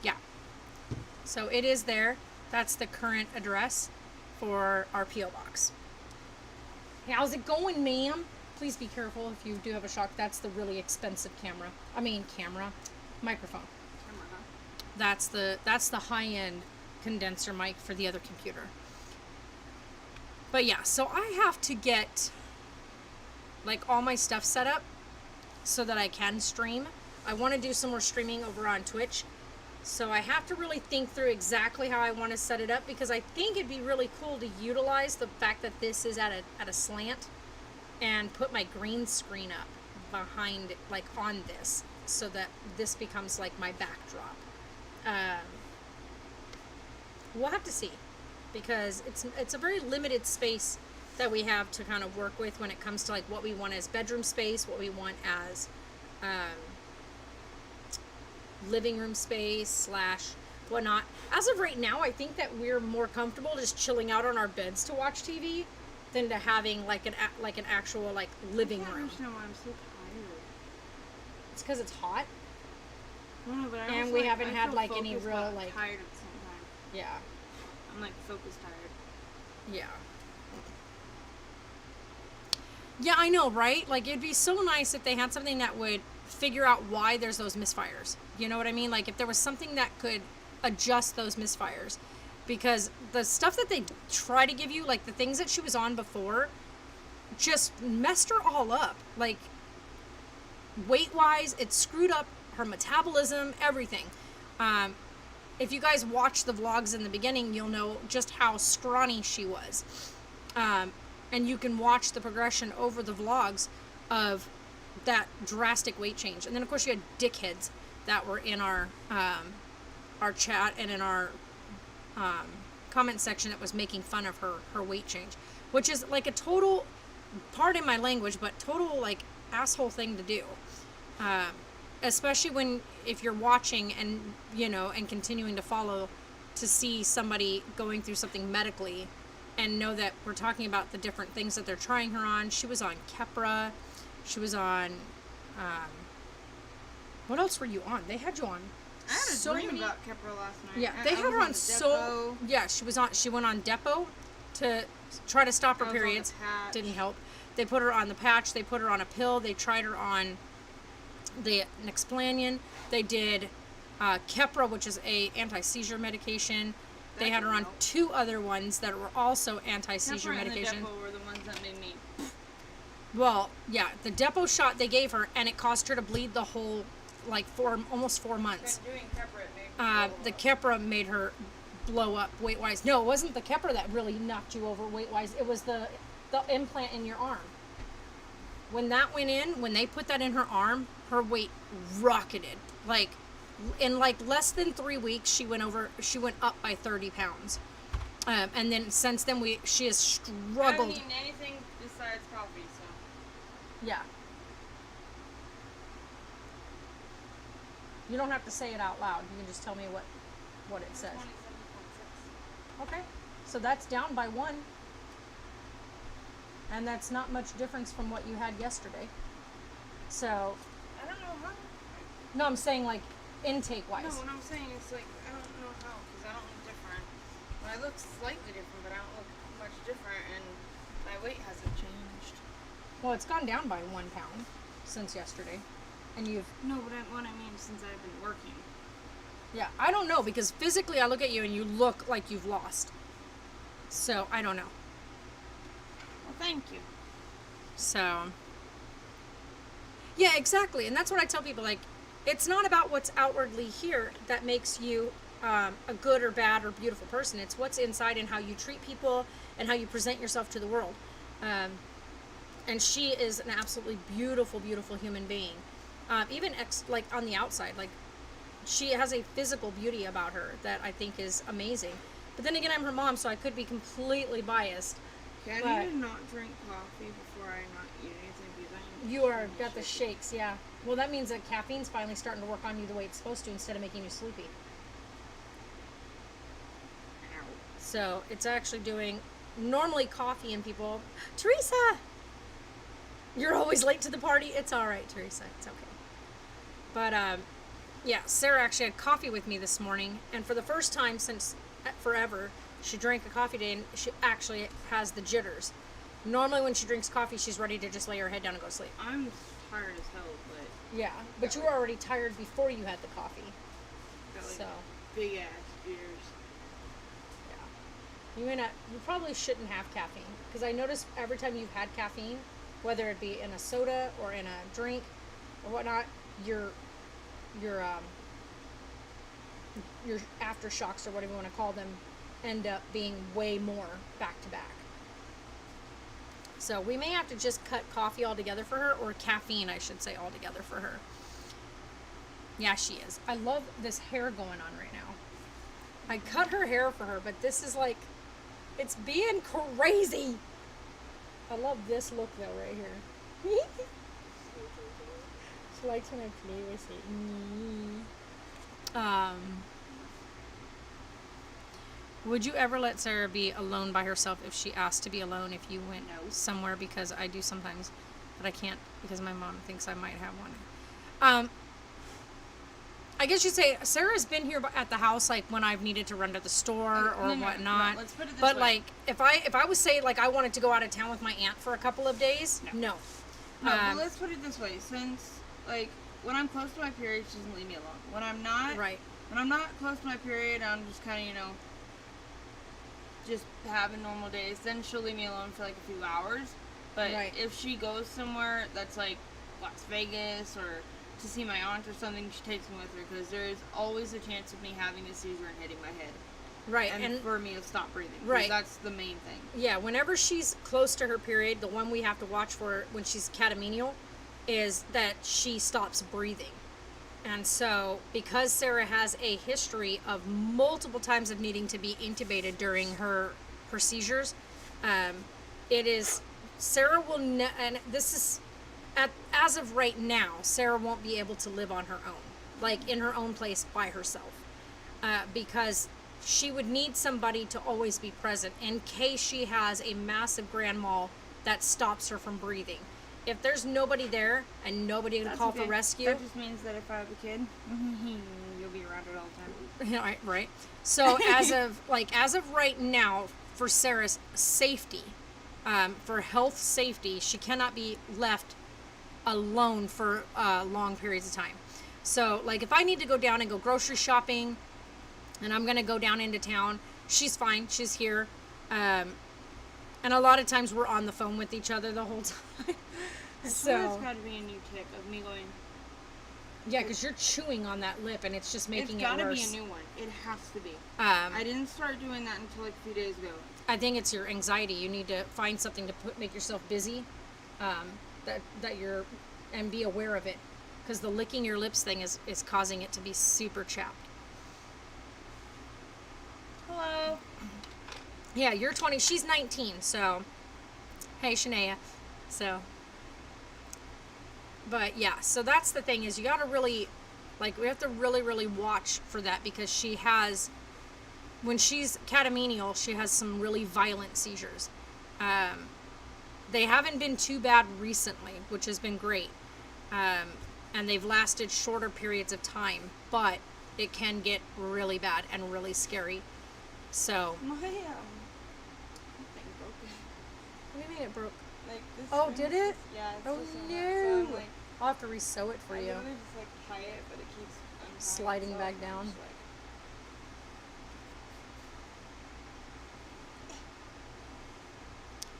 A: yeah. So it is there. That's the current address for our P.O. box. Hey, how's it going, ma'am? Please be careful if you do have a shock. That's the really expensive microphone. That's the high-end condenser mic for the other computer. But yeah, so I have to get like all my stuff set up so that I can stream. I want to do some more streaming over on Twitch. So I have to really think through exactly how I want to set it up, because I think it'd be really cool to utilize the fact that this is at a slant and put my green screen up behind, like on this, so that this becomes like my backdrop. We'll have to see, because it's a very limited space that we have to kind of work with when it comes to like what we want as bedroom space, what we want as living room space / whatnot. As of right now, I think that we're more comfortable just chilling out on our beds to watch TV than to having like an actual like living room.
B: I don't understand why I'm so tired.
A: It's because it's hot.
B: No, but
A: And we haven't had like any real like
B: tired at the same time.
A: Yeah.
B: I'm like focused tired.
A: Yeah. Yeah, I know, right? Like, it'd be so nice if they had something that would figure out why there's those misfires. You know what I mean? Like, if there was something that could adjust those misfires. Because the stuff that they try to give you, like the things that she was on before, just messed her all up. Like, weight-wise, it screwed up her metabolism, everything. If you guys watch the vlogs in the beginning, you'll know just how scrawny she was. And you can watch the progression over the vlogs of that drastic weight change. And then, of course, you had dickheads that were in our chat and in our comment section that was making fun of her weight change, which is like a total, pardon my language, but total like asshole thing to do. Especially if you're watching and, you know, and continuing to follow to see somebody going through something medically and know that we're talking about the different things that they're trying her on. She was on Keppra. She was on, what else were you on? They had you on
B: I had
A: so
B: dream
A: many.
B: about Keppra last night.
A: Yeah, they had her on
B: so.
A: Yeah, she went on Depo to try to stop her
B: I was on the
A: periods.
B: patch.
A: Didn't help. They put her on the patch. They put her on a pill. They tried her on the Nexplanion. They did Keppra, which is a anti-seizure medication. They had her on 2 other ones that were also anti-seizure medication.
B: And the Depo were the ones that made me.
A: Well, yeah, the Depo shot they gave her, and it caused her to bleed the whole, like, almost 4 months.
B: Doing Keppra, it made me
A: The Keppra made her blow up weight-wise. No, it wasn't the Keppra that really knocked you over weight-wise. It was the implant in your arm. When that went in, when they put that in her arm, her weight rocketed. Like, in like less than 3 weeks, she went up by 30 pounds. And then since then, she has struggled.
B: I haven't eaten anything besides coffee, so.
A: Yeah. You don't have to say it out loud. You can just tell me what it says.
B: 27.6.
A: Okay. So that's down by 1. And that's not much difference from what you had yesterday. So,
B: I don't know how.
A: no, I'm saying like intake-wise.
B: No, what I'm saying is like, I don't know how, because I don't look different. Well, I look slightly different, but I don't look much different, and my weight hasn't changed.
A: Well, it's gone down by 1 pound since yesterday. And you've...
B: No, but what I mean since I've been working.
A: Yeah, I don't know, because physically I look at you and you look like you've lost. So, I don't know.
B: Well, thank you.
A: So... yeah, exactly. And that's what I tell people, like, it's not about what's outwardly here that makes you a good or bad or beautiful person. It's what's inside and how you treat people and how you present yourself to the world. And she is an absolutely beautiful, beautiful human being. Even like on the outside, like she has a physical beauty about her that I think is amazing. But then again, I'm her mom, so I could be completely biased.
B: Okay, I need to not drink coffee before I not eat anything because I
A: You are got the shakes, yeah. Well, that means that caffeine's finally starting to work on you the way it's supposed to instead of making you sleepy. So it's actually doing normally coffee and people, Teresa, you're always late to the party. It's all right, Teresa. It's okay. But yeah, Sarah actually had coffee with me this morning, and for the first time since forever, she drank a coffee day, and she actually has the jitters. Normally, when she drinks coffee, she's ready to just lay her head down and go to sleep.
C: I'm tired as hell, but
A: Yeah, but you were already tired before you had the coffee.
C: got like
A: So
C: big ass ears.
A: yeah, you probably shouldn't have caffeine, because I notice every time you've had caffeine, whether it be in a soda or in a drink or whatnot, your aftershocks or whatever you want to call them end up being way more back to back. So we may have to just cut coffee altogether for her, or caffeine, I should say, altogether for her. Yeah, she is. I love this hair going on right now. I cut her hair for her, but this is like, it's being crazy. I love this look though right here. She likes when I play with it. Would you ever let Sarah be alone by herself if she asked to be alone if you went
C: No.
A: somewhere? Because I do sometimes, but I can't because my mom thinks I might have one. I guess you'd say Sarah's been here at the house like when I've needed to run to the store or whatnot.
C: No, let's put it this
A: but
C: way.
A: like if I was say like I wanted to go out of town with my aunt for a couple of days, no.
C: No, but let's put it this way. Since, like, when I'm close to my period, she doesn't leave me alone. When I'm not,
A: Right.
C: when I'm not close to my period, I'm just kind of, just having normal days. Then she'll leave me alone for, like, a few hours. But
A: Right.
C: if she goes somewhere that's, like, Las Vegas or to see my aunt or something, she takes me with her. Because there's always a chance of me having a seizure and hitting my head.
A: Right.
C: And for me to stop breathing. 'Cause
A: Right.
C: that's the main thing.
A: Yeah, whenever she's close to her period, the one we have to watch for when she's catamenial is that she stops breathing. And so, because Sarah has a history of multiple times of needing to be intubated during her seizures, it is, Sarah will, and this is, as of right now, Sarah won't be able to live on her own, like in her own place by herself, because she would need somebody to always be present in case she has a massive grand mal that stops her from breathing. If there's nobody there and nobody to
C: That's
A: call
C: okay.
A: for rescue,
C: That just means that if I have a kid, you'll be around it all the time.
A: right. So as of right now, for Sarah's safety, for health safety, she cannot be left alone for long periods of time. So like if I need to go down and go grocery shopping, and I'm gonna go down into town, she's fine. She's here, and a lot of times we're on the phone with each other the whole time.
C: That's
A: So
C: got to be a new tick of me going.
A: yeah, because you're chewing on that lip and it's just making
C: It's
A: it
C: got to be
A: worse.
C: a new one. It has to be.
A: I
C: I didn't start doing that until like a few days ago.
A: think it's your anxiety. You need to find something to make yourself busy, that you're, and be aware of it, because the licking your lips thing is causing it to be super chapped.
C: Hello.
A: Yeah, you're 20. She's 19. So, hey, Shania. So, but yeah, so that's the thing is you got to really, like, we have to really, really watch for that, because she has, when she's catamenial, she has some really violent seizures. They haven't been too bad recently, which has been great. And they've lasted shorter periods of time, but it can get really bad and really scary. So,
C: My thing broke.
A: what do you mean it broke?
C: Like this.
A: Oh,
C: ring
A: did
C: is
A: it?
C: just- yeah. It's
A: Oh
C: just in
A: no!
C: that, so I'm like,
A: I'll have to resew it for
C: I
A: you.
C: literally just like tie it, but it keeps untying
A: Sliding
C: itself,
A: back
C: and
A: down.
C: I'm just like,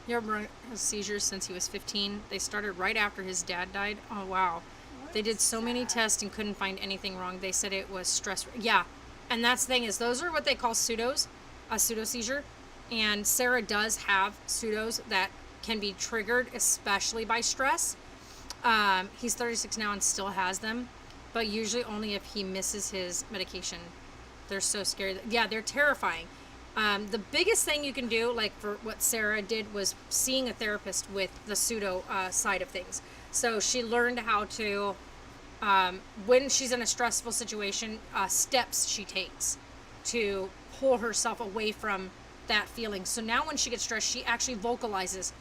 A: Yarber has seizures since he was 15. They started right after his dad died. Oh, wow. They did so many tests and couldn't find anything wrong. They said it was stress. Yeah. And that's the thing is, those are what they call pseudos, a pseudo seizure. And Sarah does have pseudos that can be triggered, especially by stress. He's 36 now and still has them, but usually only if he misses his medication. They're so scary. Yeah, they're terrifying. The biggest thing you can do, like for what Sarah did, was seeing a therapist with the pseudo side of things. So she learned how to, when she's in a stressful situation, steps she takes to pull herself away from that feeling. So now when she gets stressed, she actually vocalizes,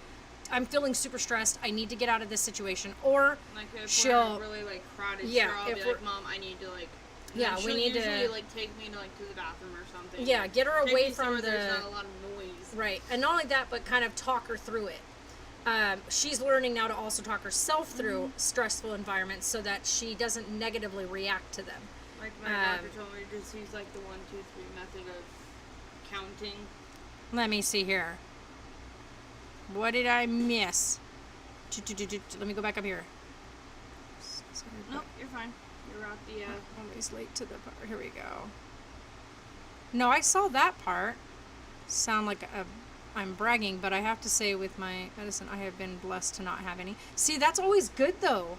A: I'm feeling super stressed. I need to get out of this situation. Or
C: Like if
A: she'll,
C: we're really like crowded,
A: yeah,
C: I'll
A: if
C: be
A: we're-
C: like, Mom, I need to like.
A: Yeah,
C: and
A: we
C: she'll
A: need to-
C: usually, like take me to like to the bathroom or something.
A: yeah,
C: Like,
A: get her
C: take
A: away
C: me
A: from
C: somewhere
A: the,
C: there's not a lot of noise.
A: right. And not only that, but kind of talk her through it. She's learning now to also talk herself through stressful environments so that she doesn't negatively react to them.
C: Like my doctor told me to just use like the 1, 2, 3 method of counting.
A: Let me see here. What did I miss? Let me go back up here.
C: Nope, you're fine. You're out the.
A: Always late to the part. Here we go. No, I saw that part. Sound like I'm bragging, but I have to say with my medicine, I have been blessed to not have any. See, that's always good though.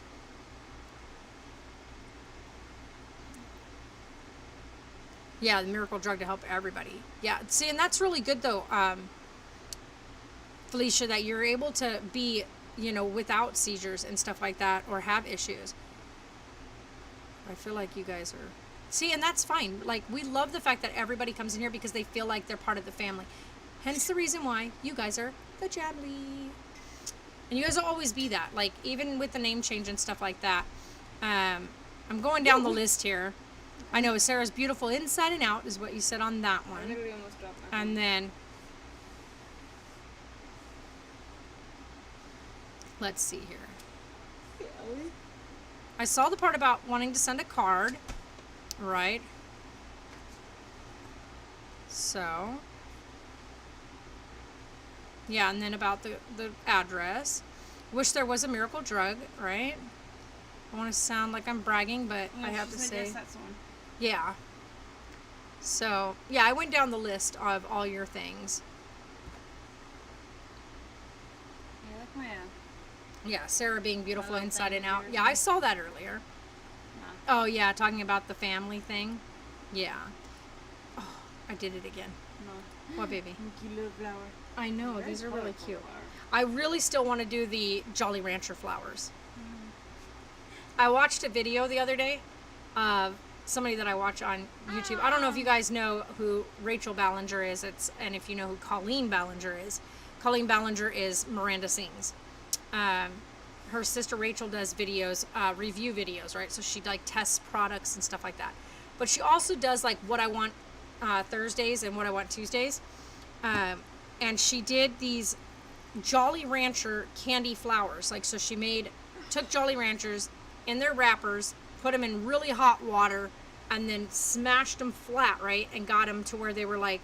A: Yeah, the miracle drug to help everybody. Yeah, see, and that's really good though, Felicia, that you're able to be, without seizures and stuff like that, or have issues. I feel like you guys are... See, and that's fine. Like, we love the fact that everybody comes in here because they feel like they're part of the family. Hence the reason why you guys are the Jamly. And you guys will always be that. Like, even with the name change and stuff like that. I'm going down the list here. I know Sarah's beautiful inside and out is what you said on that
C: I
A: one.
C: literally almost dropped my phone.
A: And then... Let's see here. I saw the part about wanting to send a card, right? So, yeah, and then about the address. Wish there was a miracle drug, right? I want to sound like I'm bragging, but
C: No,
A: I have
C: she
A: to
C: said
A: say,
C: yes, that's the one.
A: yeah. So, yeah, I went down the list of all your things.
C: Yeah, like my.
A: Yeah, Sarah being beautiful
C: love
A: inside and out.
C: family
A: Yeah, I saw that earlier.
C: No.
A: Oh, yeah, talking about the family thing. Yeah. Oh, I did it again.
C: No.
A: What, baby?
C: Mickey little flower.
A: I know,
C: Very
A: these are really
C: colorful
A: cute.
C: flower.
A: I really still want to do the Jolly Rancher flowers. I watched a video the other day of somebody that I watch on YouTube. I don't know if you guys know who Rachel Ballinger is, and if you know who Colleen Ballinger is. Colleen Ballinger is Miranda Sings. Her sister Rachel does videos, review videos, right? So she like tests products and stuff like that. But she also does like What I Want Thursdays and What I Want Tuesdays. And she did these Jolly Rancher candy flowers. Like, so she took Jolly Ranchers in their wrappers, put them in really hot water, and then smashed them flat, right? And got them to where they were like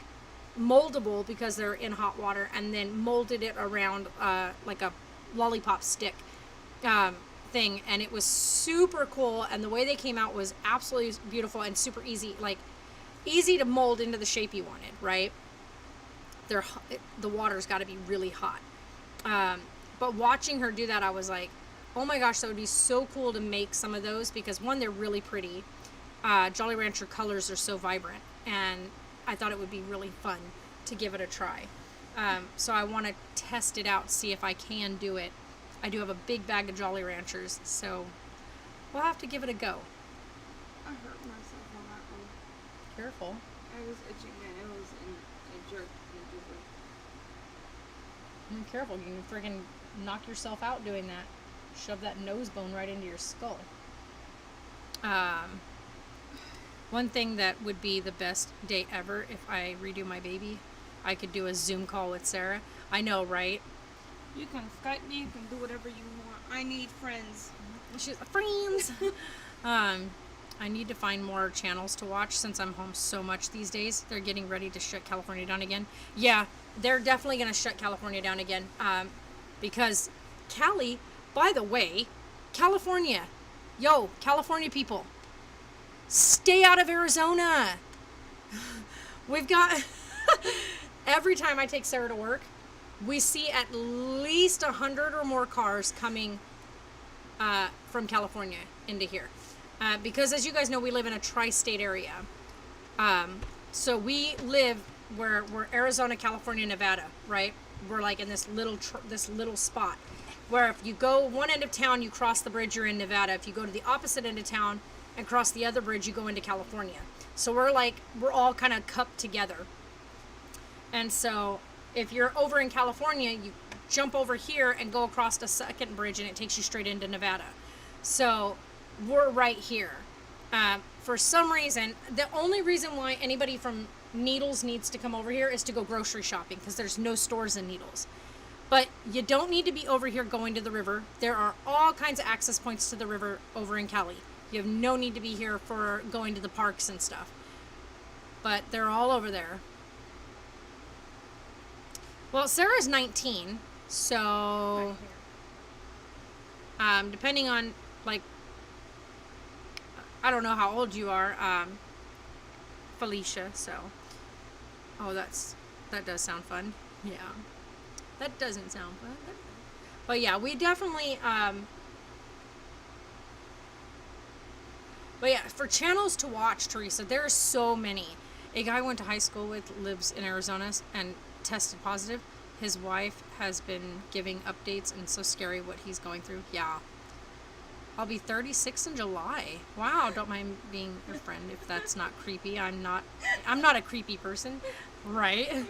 A: moldable because they're in hot water, and then molded it around like a lollipop stick thing. And it was super cool. And the way they came out was absolutely beautiful and super easy, like easy to mold into the shape you wanted, right? The water's got to be really hot. But watching her do that, I was like, oh my gosh, that would be so cool to make some of those, because one, they're really pretty. Jolly Rancher colors are so vibrant, and I thought it would be really fun to give it a try. So I want to test it out, see if I can do it. I do have a big bag of Jolly Ranchers, so we'll have to give it a go.
C: I hurt myself on that one.
A: Careful.
C: I was itching and it was it jerked me over.
A: Careful, you can freaking knock yourself out doing that. Shove that nose bone right into your skull. One thing that would be the best day ever if I redo my baby, I could do a Zoom call with Sarah. I know, right?
C: You can Skype me, you can do whatever you want. I need friends.
A: She's friends. I need to find more channels to watch since I'm home so much these days. They're getting ready to shut California down again. Yeah, they're definitely going to shut California down again. Because Cali, by the way, California, yo, California people, stay out of Arizona. We've got, every time I take Sarah to work, we see at least 100 or more cars coming from California into here. Because as you guys know, we live in a tri-state area. So we live where we're Arizona, California, Nevada, right? We're like in this little spot where if you go one end of town, you cross the bridge, you're in Nevada. If you go to the opposite end of town and cross the other bridge, you go into California. So we're all kind of cupped together. And so if you're over in California, you jump over here and go across a second bridge and it takes you straight into Nevada. So we're right here. For some reason, the only reason why anybody from Needles needs to come over here is to go grocery shopping because there's no stores in Needles. But you don't need to be over here going to the river. There are all kinds of access points to the river over in Cali. You have no need to be here for going to the parks and stuff. But they're all over there. Well, Sarah's 19, so depending on, like, I don't know how old you are, Felicia, so. Oh, that does sound fun. Yeah. That doesn't sound fun. But yeah, we definitely, but yeah, for channels to watch, Teresa, there are so many. A guy I went to high school with lives in Arizona and tested positive. His wife has been giving updates, and it's so scary what he's going through. Yeah. I'll be 36 in July. Wow, don't mind being your friend if that's not creepy. I'm not a creepy person, right?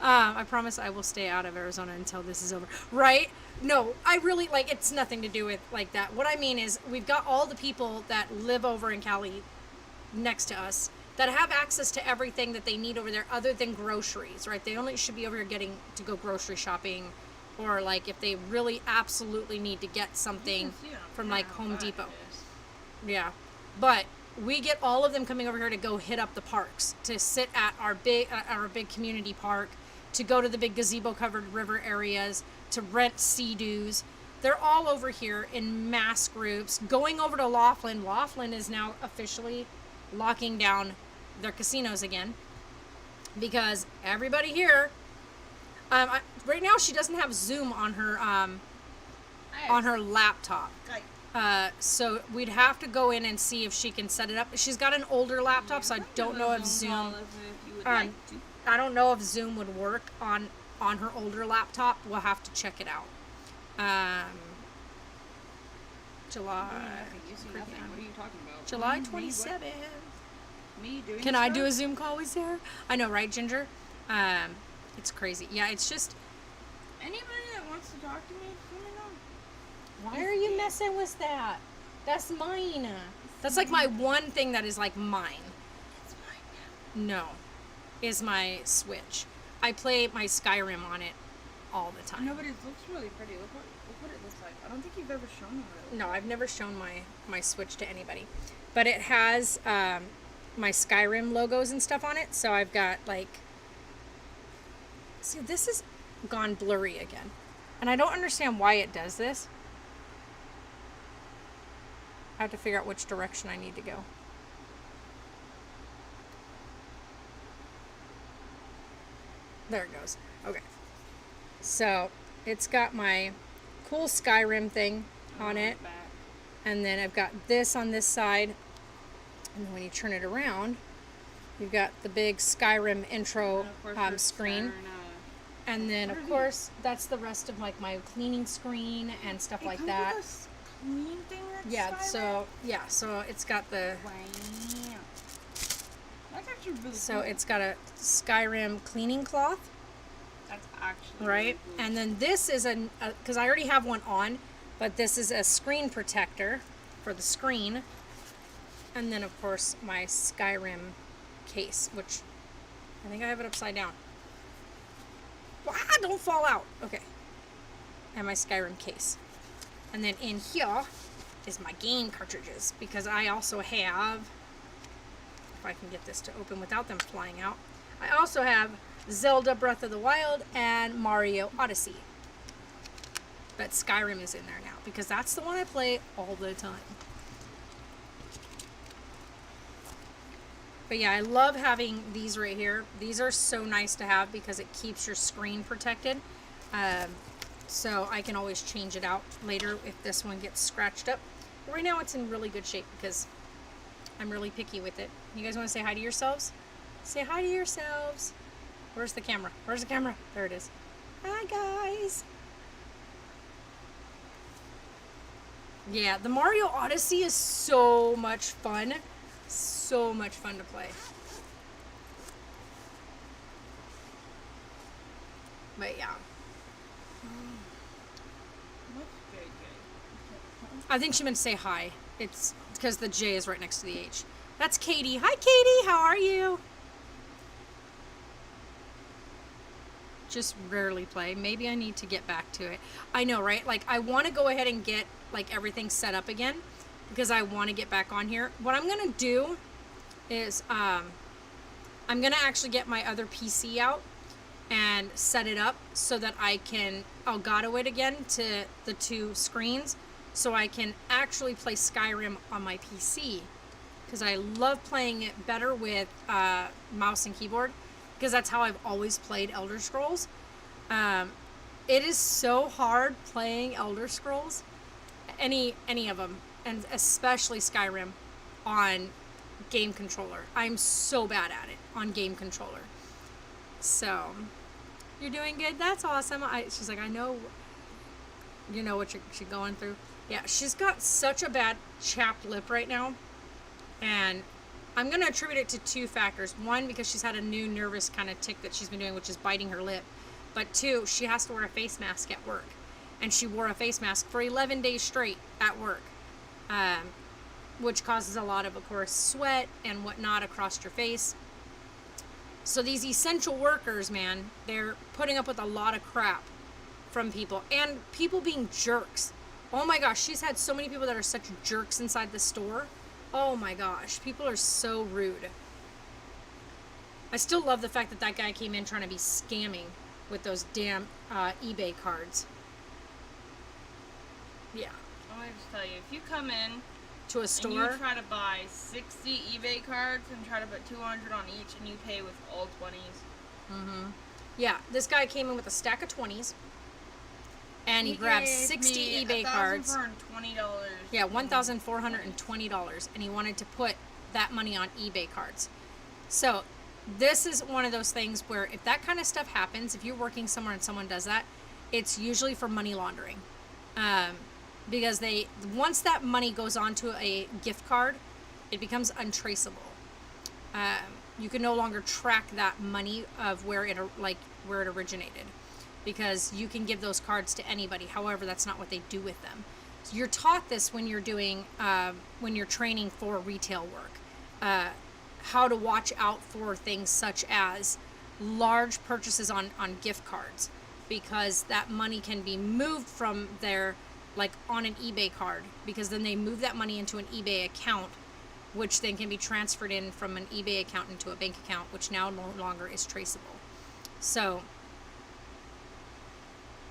A: I promise I will stay out of Arizona until this is over, right? No, I really, like, it's nothing to do with, like, that. What I mean is we've got all the people that live over in Cali next to us that have access to everything that they need over there other than groceries, right? They only should be over here getting to go grocery shopping, or, like, if they really absolutely need to get something from, like, Home Depot. Yeah. But we get all of them coming over here to go hit up the parks, to sit at our big community park, to go to the big gazebo-covered river areas, to rent Sea-Doos. They're all over here in mass groups. Going over to Laughlin. Laughlin is now officially locking down their casinos again because everybody here right now she doesn't have Zoom on her laptop, so we'd have to go in and see if she can set it up. She's got an older laptop, so I don't know if Zoom I don't know if Zoom would work on her older laptop. We'll have to check it out. July
C: What are you talking about?
A: July 27th.
C: Me doing
A: Can I do a Zoom call with Sarah? I know, right, Ginger? It's crazy. Yeah, it's just...
C: Anybody that wants to talk to me, let me know.
A: Why are you messing with that? That's mine. That's like my one thing that is like mine.
C: It's mine now.
A: No. Is my Switch. I play my Skyrim on it all the time.
C: No, but it looks really pretty. Look what it looks like. I don't think you've ever shown it.
A: No, I've never shown my Switch to anybody. But it has my Skyrim logos and stuff on it. So I've got like... See, this has gone blurry again. And I don't understand why it does this. I have to figure out which direction I need to go. There it goes. Okay. So, it's got my cool Skyrim thing on it. And then I've got this on this side. And then when you turn it around, you've got the big Skyrim intro screen. And then, of course, that's the rest of like my cleaning screen and stuff like that.
C: Clean thing that's
A: Yeah, so it's got the...
C: Wow. That's actually really
A: So
C: cool.
A: it's got a Skyrim cleaning cloth,
C: That's actually
A: right?
C: really cool.
A: And then this is because I already have one on, but this is a screen protector for the screen. And then, of course, my Skyrim case, which I think I have it upside down. Ah, don't fall out. Okay. And my Skyrim case. And then in here is my game cartridges, because I also have, if I can get this to open without them flying out, I also have Zelda Breath of the Wild and Mario Odyssey. But Skyrim is in there now, because that's the one I play all the time. But yeah, I love having these right here. These are so nice to have because it keeps your screen protected. So I can always change it out later if this one gets scratched up. But right now it's in really good shape because I'm really picky with it. You guys want to say hi to yourselves? Say hi to yourselves. Where's the camera? Where's the camera? There it is. Hi, guys. Yeah, the Mario Odyssey is so much fun. So much fun to play. But yeah.
C: What's JJ?
A: I think she meant to say hi. It's because the J is right next to the H. That's Katie. Hi, Katie. How are you? Just rarely play. Maybe I need to get back to it. I know, right? Like, I want to go ahead and get, like, everything set up again because I want to get back on here. What I'm going to do is I'm going to actually get my other PC out and set it up so that I can Elgato it again to the 2 screens so I can actually play Skyrim on my PC because I love playing it better with mouse and keyboard because that's how I've always played Elder Scrolls. It is so hard playing Elder Scrolls, any of them, and especially Skyrim on game controller. I'm so bad at it on game controller. So, you're doing good? That's awesome. She's like, I know you know what she's going through. Yeah, she's got such a bad chapped lip right now. And I'm going to attribute it to 2 factors. 1, because she's had a new nervous kind of tick that she's been doing, which is biting her lip. But 2, she has to wear a face mask at work. And she wore a face mask for 11 days straight at work. Which causes a lot of course, sweat and whatnot across your face. So these essential workers, man, they're putting up with a lot of crap from people. And people being jerks. Oh my gosh, she's had so many people that are such jerks inside the store. Oh my gosh, people are so rude. I still love the fact that that guy came in trying to be scamming with those damn eBay cards. Yeah.
C: I want to just tell you, if you come in
A: To a
C: and
A: store.
C: you try to buy 60 eBay cards and try to put 200 on each and you pay with all 20s.
A: Yeah, this guy came in with a stack of 20s. And he grabbed
C: gave
A: 60
C: me
A: eBay cards.
C: $1,420.
A: Yeah, $1,420. And he wanted to put that money on eBay cards. So, this is one of those things where if that kind of stuff happens, if you're working somewhere and someone does that, it's usually for money laundering. Because once that money goes onto a gift card, it becomes untraceable. You can no longer track that money of where it originated, because you can give those cards to anybody. However, that's not what they do with them. So you're taught this when you're doing when you're training for retail work, how to watch out for things such as large purchases on gift cards, because that money can be moved from there, like on an eBay card, because then they move that money into an eBay account, which then can be transferred in from an eBay account into a bank account, which now no longer is traceable. So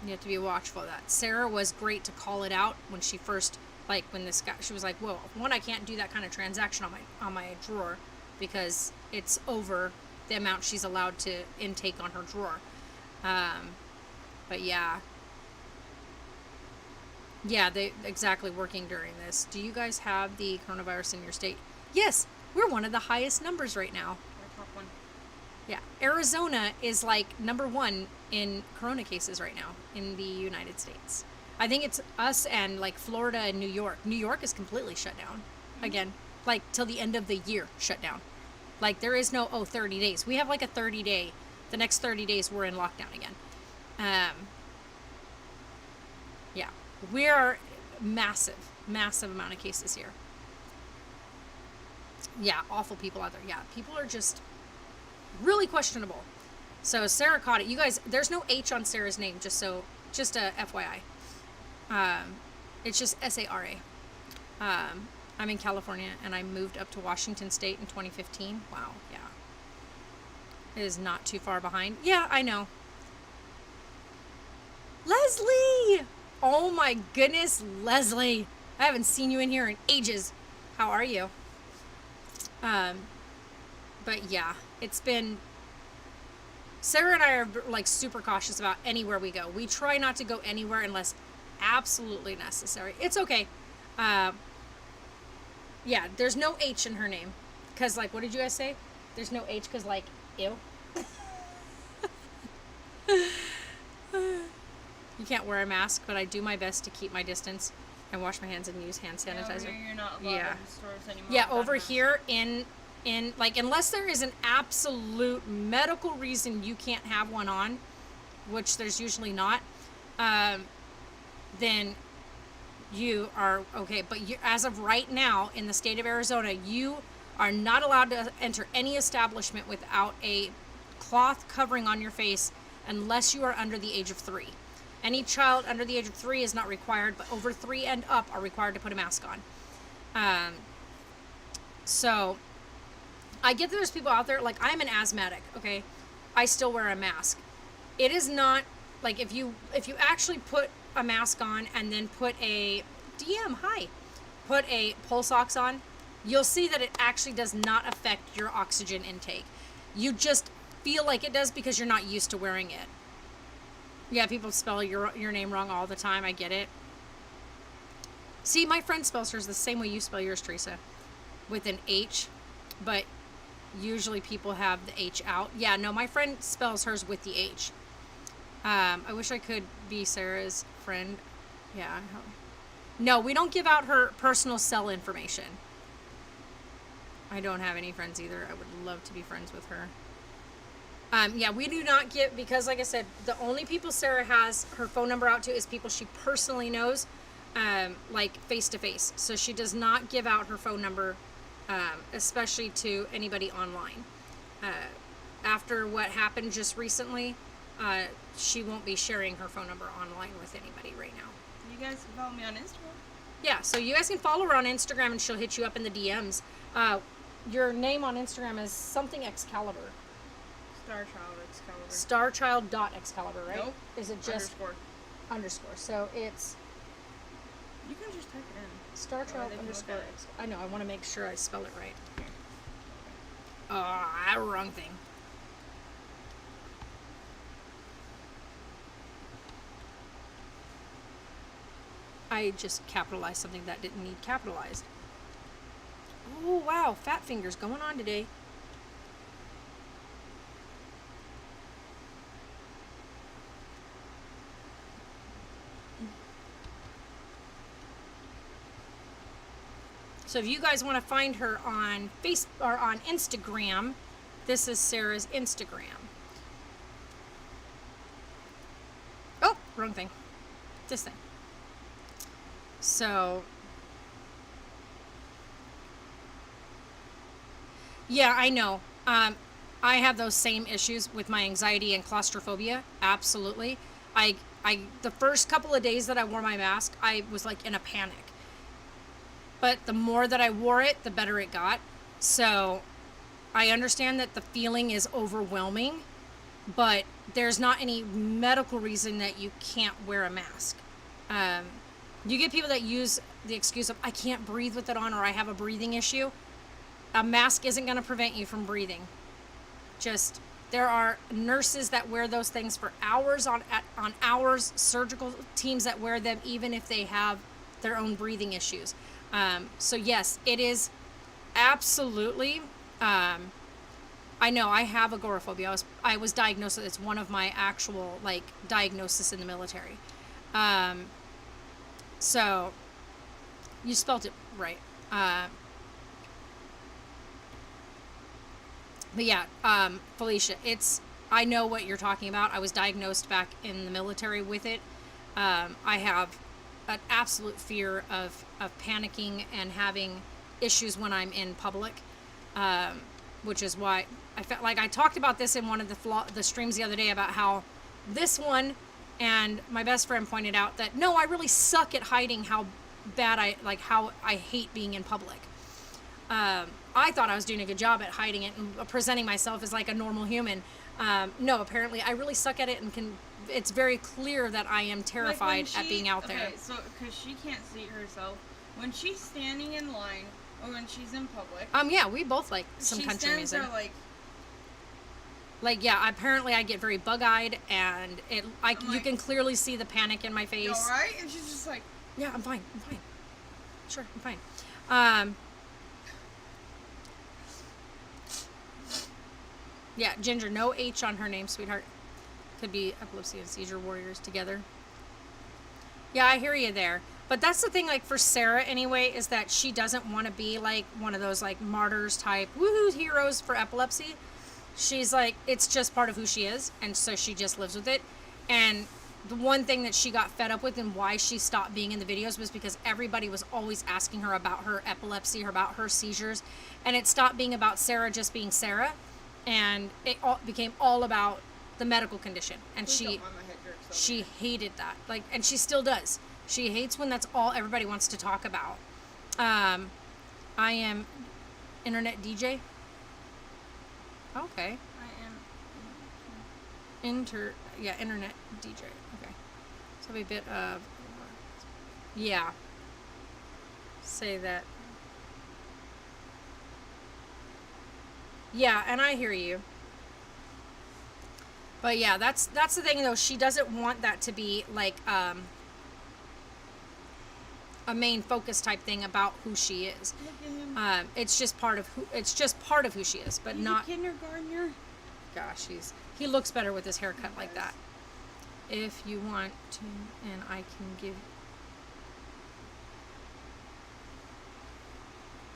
A: you have to be watchful of that. Sarah was great to call it out when she first, like when this guy, she was like, "Whoa, one, I can't do that kind of transaction on my drawer because it's over the amount she's allowed to intake on her drawer." But yeah. Yeah, they exactly working during this. Do you guys have the coronavirus in your state? Yes, we're one of the highest numbers right now.
C: Our top one.
A: Yeah, Arizona is like number 1 in corona cases right now in the United States. I think it's us and like Florida and New York. New York is completely shut down again, like till the end of the year shut down. Like there is no 30 days. We have like a 30-day. The next 30 days we're in lockdown again. Yeah, we are massive amount of cases here. Yeah, awful people out there. Yeah, people are just really questionable. So Sarah caught it. You guys, there's no H on Sarah's name, just a FYI. It's just SARA. I'm in California, and I moved up to Washington State in 2015. Wow, yeah. It is not too far behind. Yeah, I know. Leslie! Oh my goodness, Leslie. I haven't seen you in here in ages. How are you? But yeah, it's been... Sarah and I are like super cautious about anywhere we go. We try not to go anywhere unless absolutely necessary. It's okay. Yeah, there's no H in her name. Because, like, what did you guys say? There's no H because, like, ew. You can't wear a mask, but I do my best to keep my distance and wash my hands and use hand sanitizer.
C: Yeah, you're not allowed
A: Yeah.
C: in stores anymore.
A: Yeah,
C: with that
A: over
C: mask.
A: here in like, unless there is an absolute medical reason you can't have one on, which there's usually not, then you are okay. But you, as of right now in the state of Arizona, you are not allowed to enter any establishment without a cloth covering on your face unless you are under the age of 3. Any child under the age of 3 is not required, but over 3 and up are required to put a mask on. So I get that there's people out there, like I'm an asthmatic, okay? I still wear a mask. It is not like if you actually put a mask on and then put a put a pulse ox on, you'll see that it actually does not affect your oxygen intake. You just feel like it does because you're not used to wearing it. Yeah, people spell your name wrong all the time. I get it. See, my friend spells hers the same way you spell yours, Teresa, with an H, but usually people have the H out. Yeah, no, my friend spells hers with the H. I wish I could be Sarah's friend. Yeah. No, we don't give out her personal cell information. I don't have any friends either. I would love to be friends with her. Yeah, we do not give, because like I said, the only people Sarah has her phone number out to is people she personally knows, like face to face. So she does not give out her phone number, especially to anybody online. After what happened just recently, she won't be sharing her phone number online with anybody right now.
C: You guys can follow me on Instagram.
A: Yeah, so you guys can follow her on Instagram and she'll hit you up in the DMs. Your name on Instagram is something Excalibur.
C: Starchild Excalibur.
A: Starchild.excalibur, right?
C: Nope.
A: Is it just underscore? So it's
C: You can just type it in.
A: Starchild
C: they can
A: underscore.
C: look at
A: I know. I want to make sure I spell it right. Ah, wrong thing. I just capitalized something that didn't need capitalized. Oh wow, fat fingers going on today. So if you guys want to find her on Facebook or on Instagram, this is Sarah's Instagram. Oh, wrong thing. This thing. So, yeah, I know. I have those same issues with my anxiety and claustrophobia. Absolutely. The first couple of days that I wore my mask, I was like in a panic. But the more that I wore it, the better it got. So I understand that the feeling is overwhelming, but there's not any medical reason that you can't wear a mask. You get people that use the excuse of, I can't breathe with it on, or I have a breathing issue. A mask isn't going to prevent you from breathing. Just, there are nurses that wear those things for hours on hours, surgical teams that wear them even if they have their own breathing issues. So yes, it is absolutely, I know I have agoraphobia. I was diagnosed with, it's one of my actual diagnosis in the military. So you spelt it right. But yeah, Felicia, I know what you're talking about. I was diagnosed back in the military with it. I have an absolute fear of panicking and having issues when I'm in public, which is why I felt like I talked about this in one of the streams the other day about how this one, and my best friend pointed out that no, I really suck at hiding how bad how I hate being in public. I thought I was doing a good job at hiding it and presenting myself as like a normal human. No, apparently I really suck at it and it's very clear that I am terrified at being out there.
C: Okay, so because she can't see herself, when she's standing in line or when she's in public.
A: Yeah, we both like some country music.
C: There,
A: yeah, apparently I get very bug-eyed and you can clearly see the panic in my face.
C: You all right? And she's just like,
A: yeah, I'm fine. Sure, I'm fine. Yeah, Ginger, no H on her name, sweetheart. Could be epilepsy and seizure warriors together. Yeah, I hear you there. But that's the thing, for Sarah anyway, is that she doesn't want to be one of those martyrs type woohoo heroes for epilepsy. She's it's just part of who she is, and so she just lives with it. And the one thing that she got fed up with and why she stopped being in the videos was because everybody was always asking her about her epilepsy, or about her seizures, and it stopped being about Sarah just being Sarah, and it all became all about the medical condition. And
C: Please
A: she
C: don't mind my head jerks over
A: she
C: here.
A: hated that, like, and she still does. She hates when that's all everybody wants to talk about. I am internet DJ. Okay.
C: I am.
A: Internet DJ. Okay. So a bit of, yeah. Say that. Yeah, and I hear you. But yeah, that's the thing though. She doesn't want that to be like a main focus type thing about who she is.
C: Look at him.
A: It's just part of who she is, but
C: He's
A: not.
C: a kindergartner.
A: Gosh, he looks better with his haircut like that. If you want to, and I can give.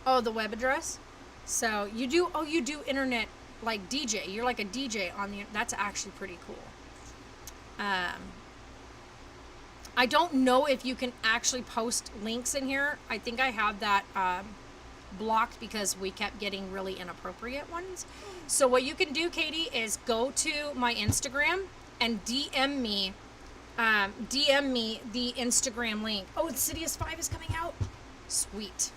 A: Oh, the web address. So you do. Oh, you do internet like DJ. You're like a DJ on the. That's actually pretty cool. I don't know if you can actually post links in here. I think I have that blocked because we kept getting really inappropriate ones. So what you can do, Katie, is go to my Instagram and DM me the Instagram link. Oh, Insidious 5 is coming out. Sweet.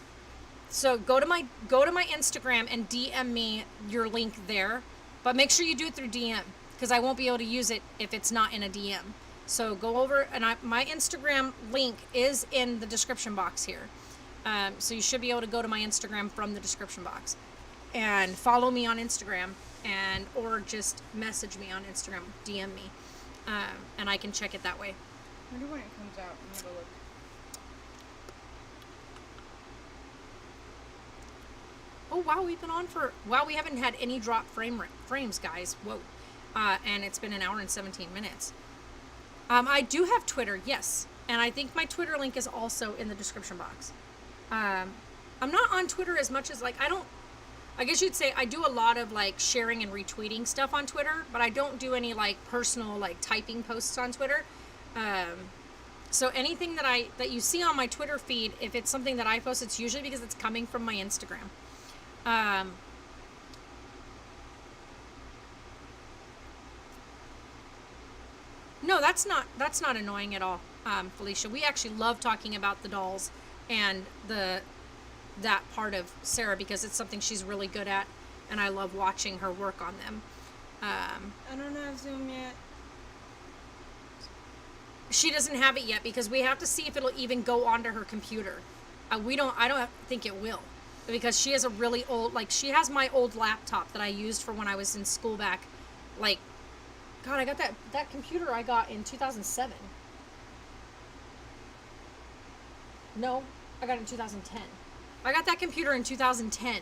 A: So go to my Instagram and DM me your link there, but make sure you do it through DM because I won't be able to use it if it's not in a DM. So go over, and my Instagram link is in the description box here. So you should be able to go to my Instagram from the description box and follow me on Instagram, and or just message me on Instagram, DM me, and I can check it that way.
C: I wonder when it comes out. I'm gonna go look.
A: Oh wow, we haven't had any drop frames, guys. Whoa, and it's been an hour and 17 minutes. I do have Twitter, yes, and I think my Twitter link is also in the description box. I'm not on Twitter as much as I guess you'd say I do a lot of like sharing and retweeting stuff on Twitter, but I don't do any like personal like typing posts on Twitter. So anything that you see on my Twitter feed, if it's something that I post, it's usually because it's coming from my Instagram. No, that's not annoying at all, Felicia. We actually love talking about the dolls and that part of Sarah because it's something she's really good at, and I love watching her work on them.
C: I don't have Zoom yet.
A: She doesn't have it yet because we have to see if it'll even go onto her computer. I don't think it will because she has a really old, like she has my old laptop that I used for when I was in school back, like, God, I got that computer I got in 2007. No, I got it in 2010. I got that computer in 2010.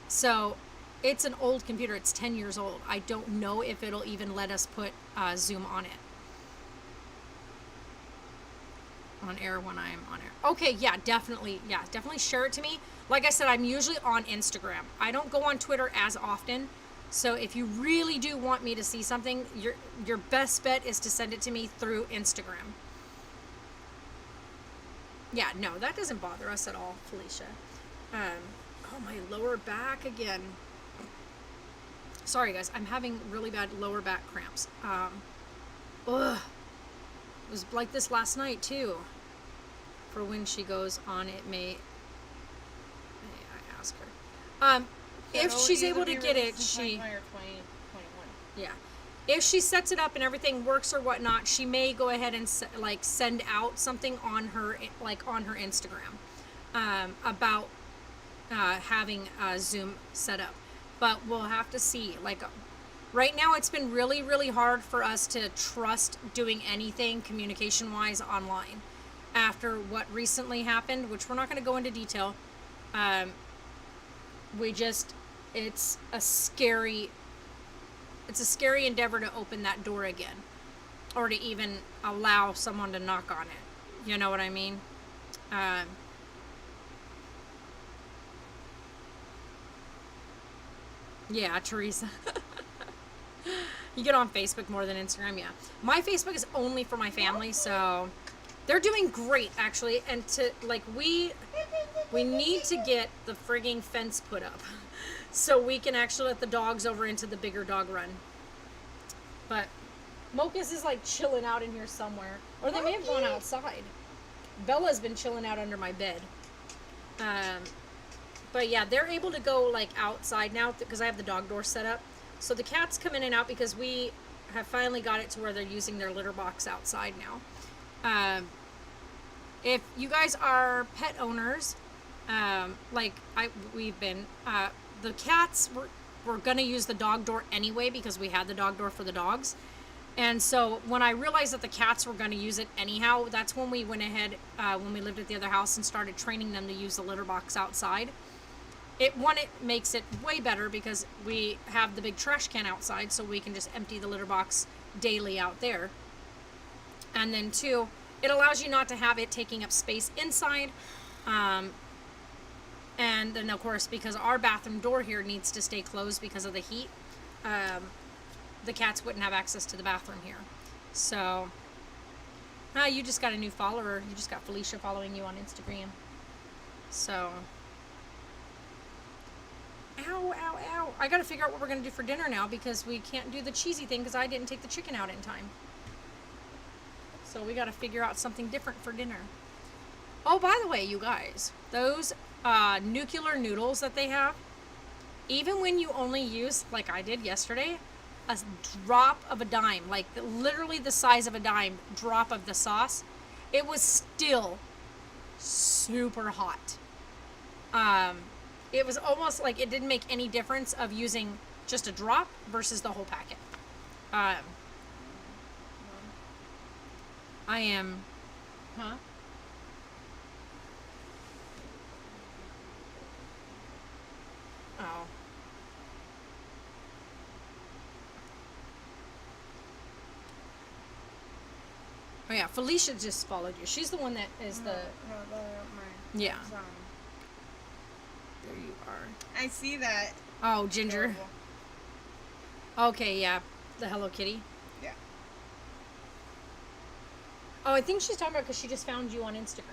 A: So it's an old computer. It's 10 years old. I don't know if it'll even let us put Zoom on it. On air when I'm on air. Okay, yeah, definitely share it to me. Like I said, I'm usually on Instagram. I don't go on Twitter as often. So if you really do want me to see something, your best bet is to send it to me through Instagram. Yeah, no, that doesn't bother us at all, Felicia. Oh, my lower back again. Sorry, guys, I'm having really bad lower back cramps. Ugh. It was like this last night, too. For when she goes on, it may I ask her. If she's able to get it, yeah. If she sets it up and everything works or whatnot, she may go ahead and send out something on her Instagram about having Zoom set up. But we'll have to see. Like right now, it's been really, really hard for us to trust doing anything communication-wise online after what recently happened, which we're not going to go into detail. It's a scary endeavor to open that door again, or to even allow someone to knock on it. You know what I mean? Yeah, Teresa. You get on Facebook more than Instagram, yeah. My Facebook is only for my family, so they're doing great actually. And to like we need to get the frigging fence put up so we can actually let the dogs over into the bigger dog run. But Mocus is like chilling out in here somewhere, or they may have gone outside. Bella's been chilling out under my bed. But yeah, they're able to go like outside now because I have the dog door set up. So the cats come in and out because we have finally got it to where they're using their litter box outside now. If you guys are pet owners, we've been, the cats were gonna use the dog door anyway because we had the dog door for the dogs. And so when I realized that the cats were going to use it anyhow, that's when we went ahead, when we lived at the other house, and started training them to use the litter box outside. It makes it way better because we have the big trash can outside, so we can just empty the litter box daily out there. And then two, it allows you not to have it taking up space inside. And then of course, because our bathroom door here needs to stay closed because of the heat, the cats wouldn't have access to the bathroom here. So, you just got a new follower. You just got Felicia following you on Instagram. So, ow, ow, ow. I gotta figure out what we're gonna do for dinner now because we can't do the cheesy thing because I didn't take the chicken out in time. So we gotta figure out something different for dinner. Oh, by the way, you guys, those nuclear noodles that they have, even when you only use, like I did yesterday, a drop of a dime, like literally the size of a dime drop of the sauce, it was still super hot. It was almost like it didn't make any difference of using just a drop versus the whole packet. I am, Oh. Oh yeah, Felicia just followed you. She's the one that is the. Yeah. There you are.
B: I see that.
A: Oh, Ginger.
B: Adorable.
A: Okay, yeah. The Hello Kitty.
B: Yeah.
A: Oh, I think she's talking about because she just found you on Instagram.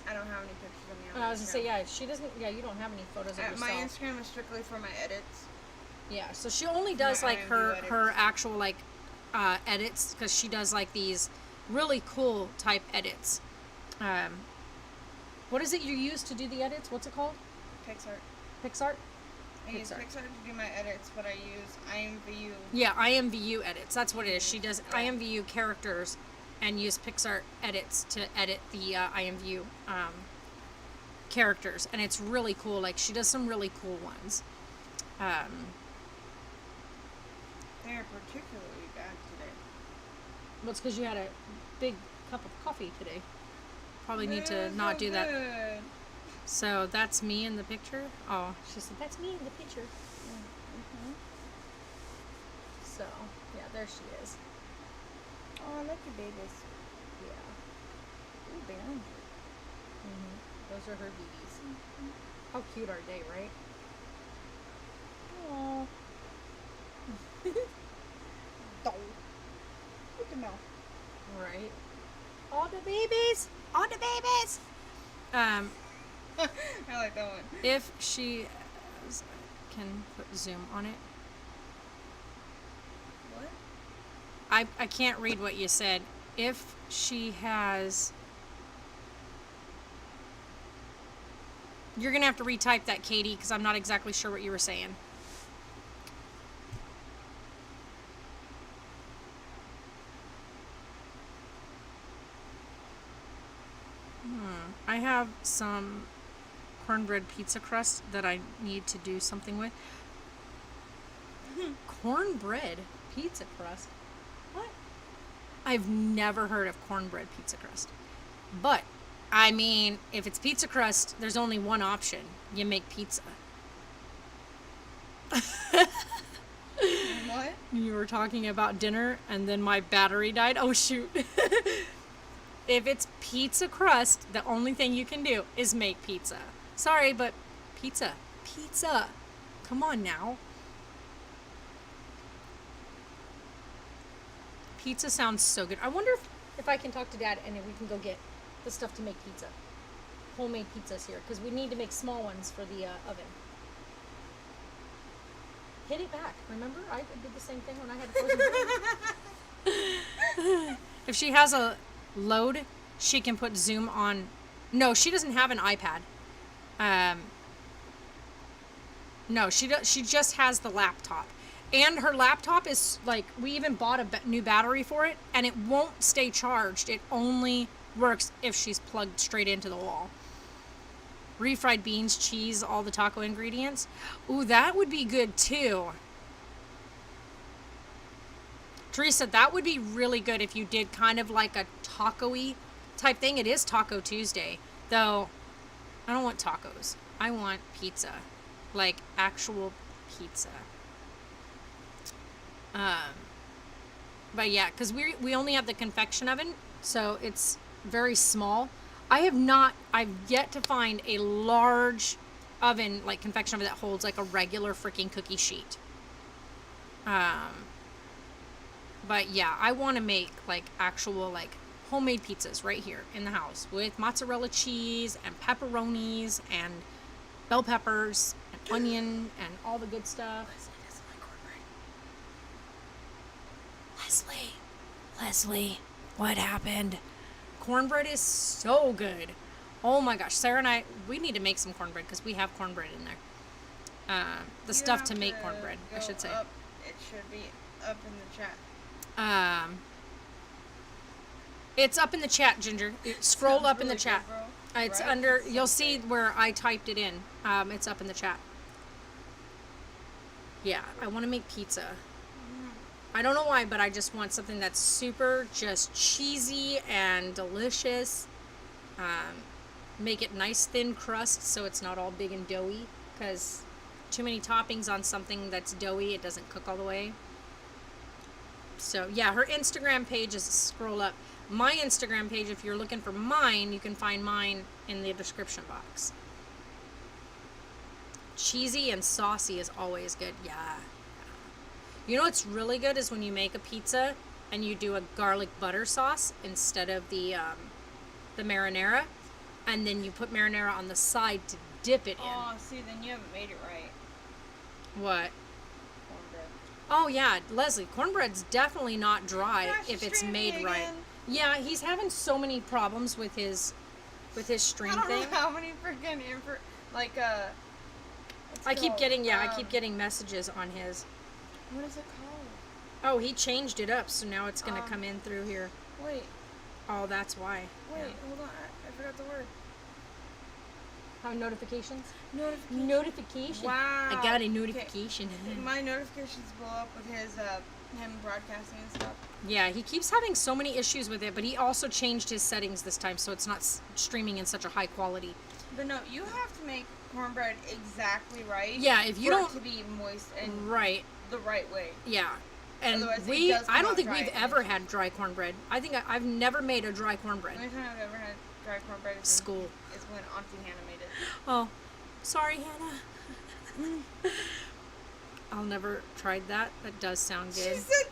B: I don't have any pictures of me on
A: And I was gonna say,
B: Instagram.
A: yeah, she doesn't. Yeah, you don't have any photos of yourself.
B: My Instagram is strictly for my edits.
A: Yeah, so she only does
B: My
A: like
B: IMDb
A: her
B: edits.
A: actual like edits because she does like these really cool type edits. What is it you use to do the edits? What's it called?
B: PixArt.
A: PixArt?
B: I use
A: PixArt.
B: PixArt to do my edits, but I use IMVU.
A: Yeah, IMVU edits. That's what it is. She does IMVU characters and use PixArt edits to edit the IMVU characters, and it's really cool. Like she does some really cool ones.
B: They're particularly bad today.
A: Well, it's because you had a big cup of coffee today. Probably need to
B: They're
A: not
B: so
A: do that.
B: good.
A: So that's me in the picture. Oh, she said that's me in the picture.
B: Mm-hmm.
A: So yeah, there she is.
B: Oh, I like your babies.
A: Yeah.
B: Ooh, behind
A: Those are her babies. How cute are they, right?
B: you. Aww. Doll. Look at the mouth.
A: Right. All the babies. All the babies.
B: I like that one.
A: If she can put zoom on it.
B: What?
A: I can't read what you said. If she has. You're going to have to retype that, Katie, because I'm not exactly sure what you were saying. I have some cornbread pizza crust that I need to do something with. Cornbread pizza crust? What? I've never heard of cornbread pizza crust. But, I mean, if it's pizza crust, there's only one option. You make pizza.
B: What?
A: You were talking about dinner, and then my battery died. Oh, shoot. If it's pizza crust, the only thing you can do is make pizza. Sorry, but pizza. Pizza. Come on now. Pizza sounds so good. I wonder if I can talk to Dad and if we can go get the stuff to make pizza. Homemade pizzas here, because we need to make small ones for the oven. Hit it back. Remember? I did the same thing when I had frozen. If she has a load, she can put Zoom on. No, she doesn't have an iPad. No, she just has the laptop. And her laptop is like, we even bought a new battery for it, and it won't stay charged. It only works if she's plugged straight into the wall. Refried beans, cheese, all the taco ingredients. Ooh, that would be good too. Teresa, that would be really good if you did kind of like a taco-y type thing. It is Taco Tuesday, though I don't want tacos. I want pizza, like actual pizza. But yeah, because we only have the convection oven, so it's very small. I've yet to find a large oven, like convection oven, that holds like a regular freaking cookie sheet. But yeah, I want to make like actual like homemade pizzas right here in the house with mozzarella cheese and pepperonis and bell peppers and onion and all the good stuff. Leslie, what happened? Cornbread is so good. Oh my gosh, Sarah and I, we need to make some cornbread because we have cornbread in there. The stuff to make cornbread, I should say.
C: It should be up in the chat.
A: It's up in the chat, Ginger. Scroll up in the
C: Really
A: chat.
C: good, bro.
A: It's
C: Right?
A: under, you'll see where I typed it in. It's up in the chat. Yeah, I want to make pizza. I don't know why, but I just want something that's super just cheesy and delicious. Make it nice thin crust so it's not all big and doughy, because too many toppings on something that's doughy, it doesn't cook all the way. So yeah, her Instagram page is, scroll up. My Instagram page, if you're looking for mine, you can find mine in the description box. Cheesy and saucy is always good. Yeah. You know what's really good is when you make a pizza and you do a garlic butter sauce instead of the marinara, and then you put marinara on the side to dip it in.
C: Oh, see, then you haven't made it right.
A: What?
C: Cornbread.
A: Oh yeah, Leslie, cornbread's definitely not dry
C: Gosh,
A: if it's
C: stream
A: made
C: me
A: right.
C: again.
A: Yeah, he's having so many problems with his stream
C: I don't
A: thing.
C: know how many freaking what's
A: I keep
C: called?
A: getting I keep getting messages on his.
C: What is it called?
A: Oh, he changed it up, so now it's gonna come in through here.
C: Wait,
A: Oh, that's why.
C: hold on. I forgot the word.
A: How notifications?
C: Notification.
A: Notification.
C: Wow.
A: I got a
C: Okay.
A: notification.
C: My notifications blow up with his him broadcasting and stuff.
A: Yeah, he keeps having so many issues with it, but he also changed his settings this time, so it's not streaming in such a high quality.
C: But no, you have to make cornbread exactly right.
A: Yeah, if you
C: for
A: don't
C: it to be moist and
A: right.
C: the right way.
A: Yeah. And
C: Otherwise, it does come
A: I don't
C: out
A: think
C: dry
A: we've
C: and
A: ever
C: it's-
A: had dry cornbread. I think I've never made a dry cornbread.
C: The only time I've ever had dry cornbread is
A: School.
C: is when Auntie Hannah made it.
A: Oh, sorry, Hannah. I'll never tried that. That does sound
C: She
A: good.
C: said,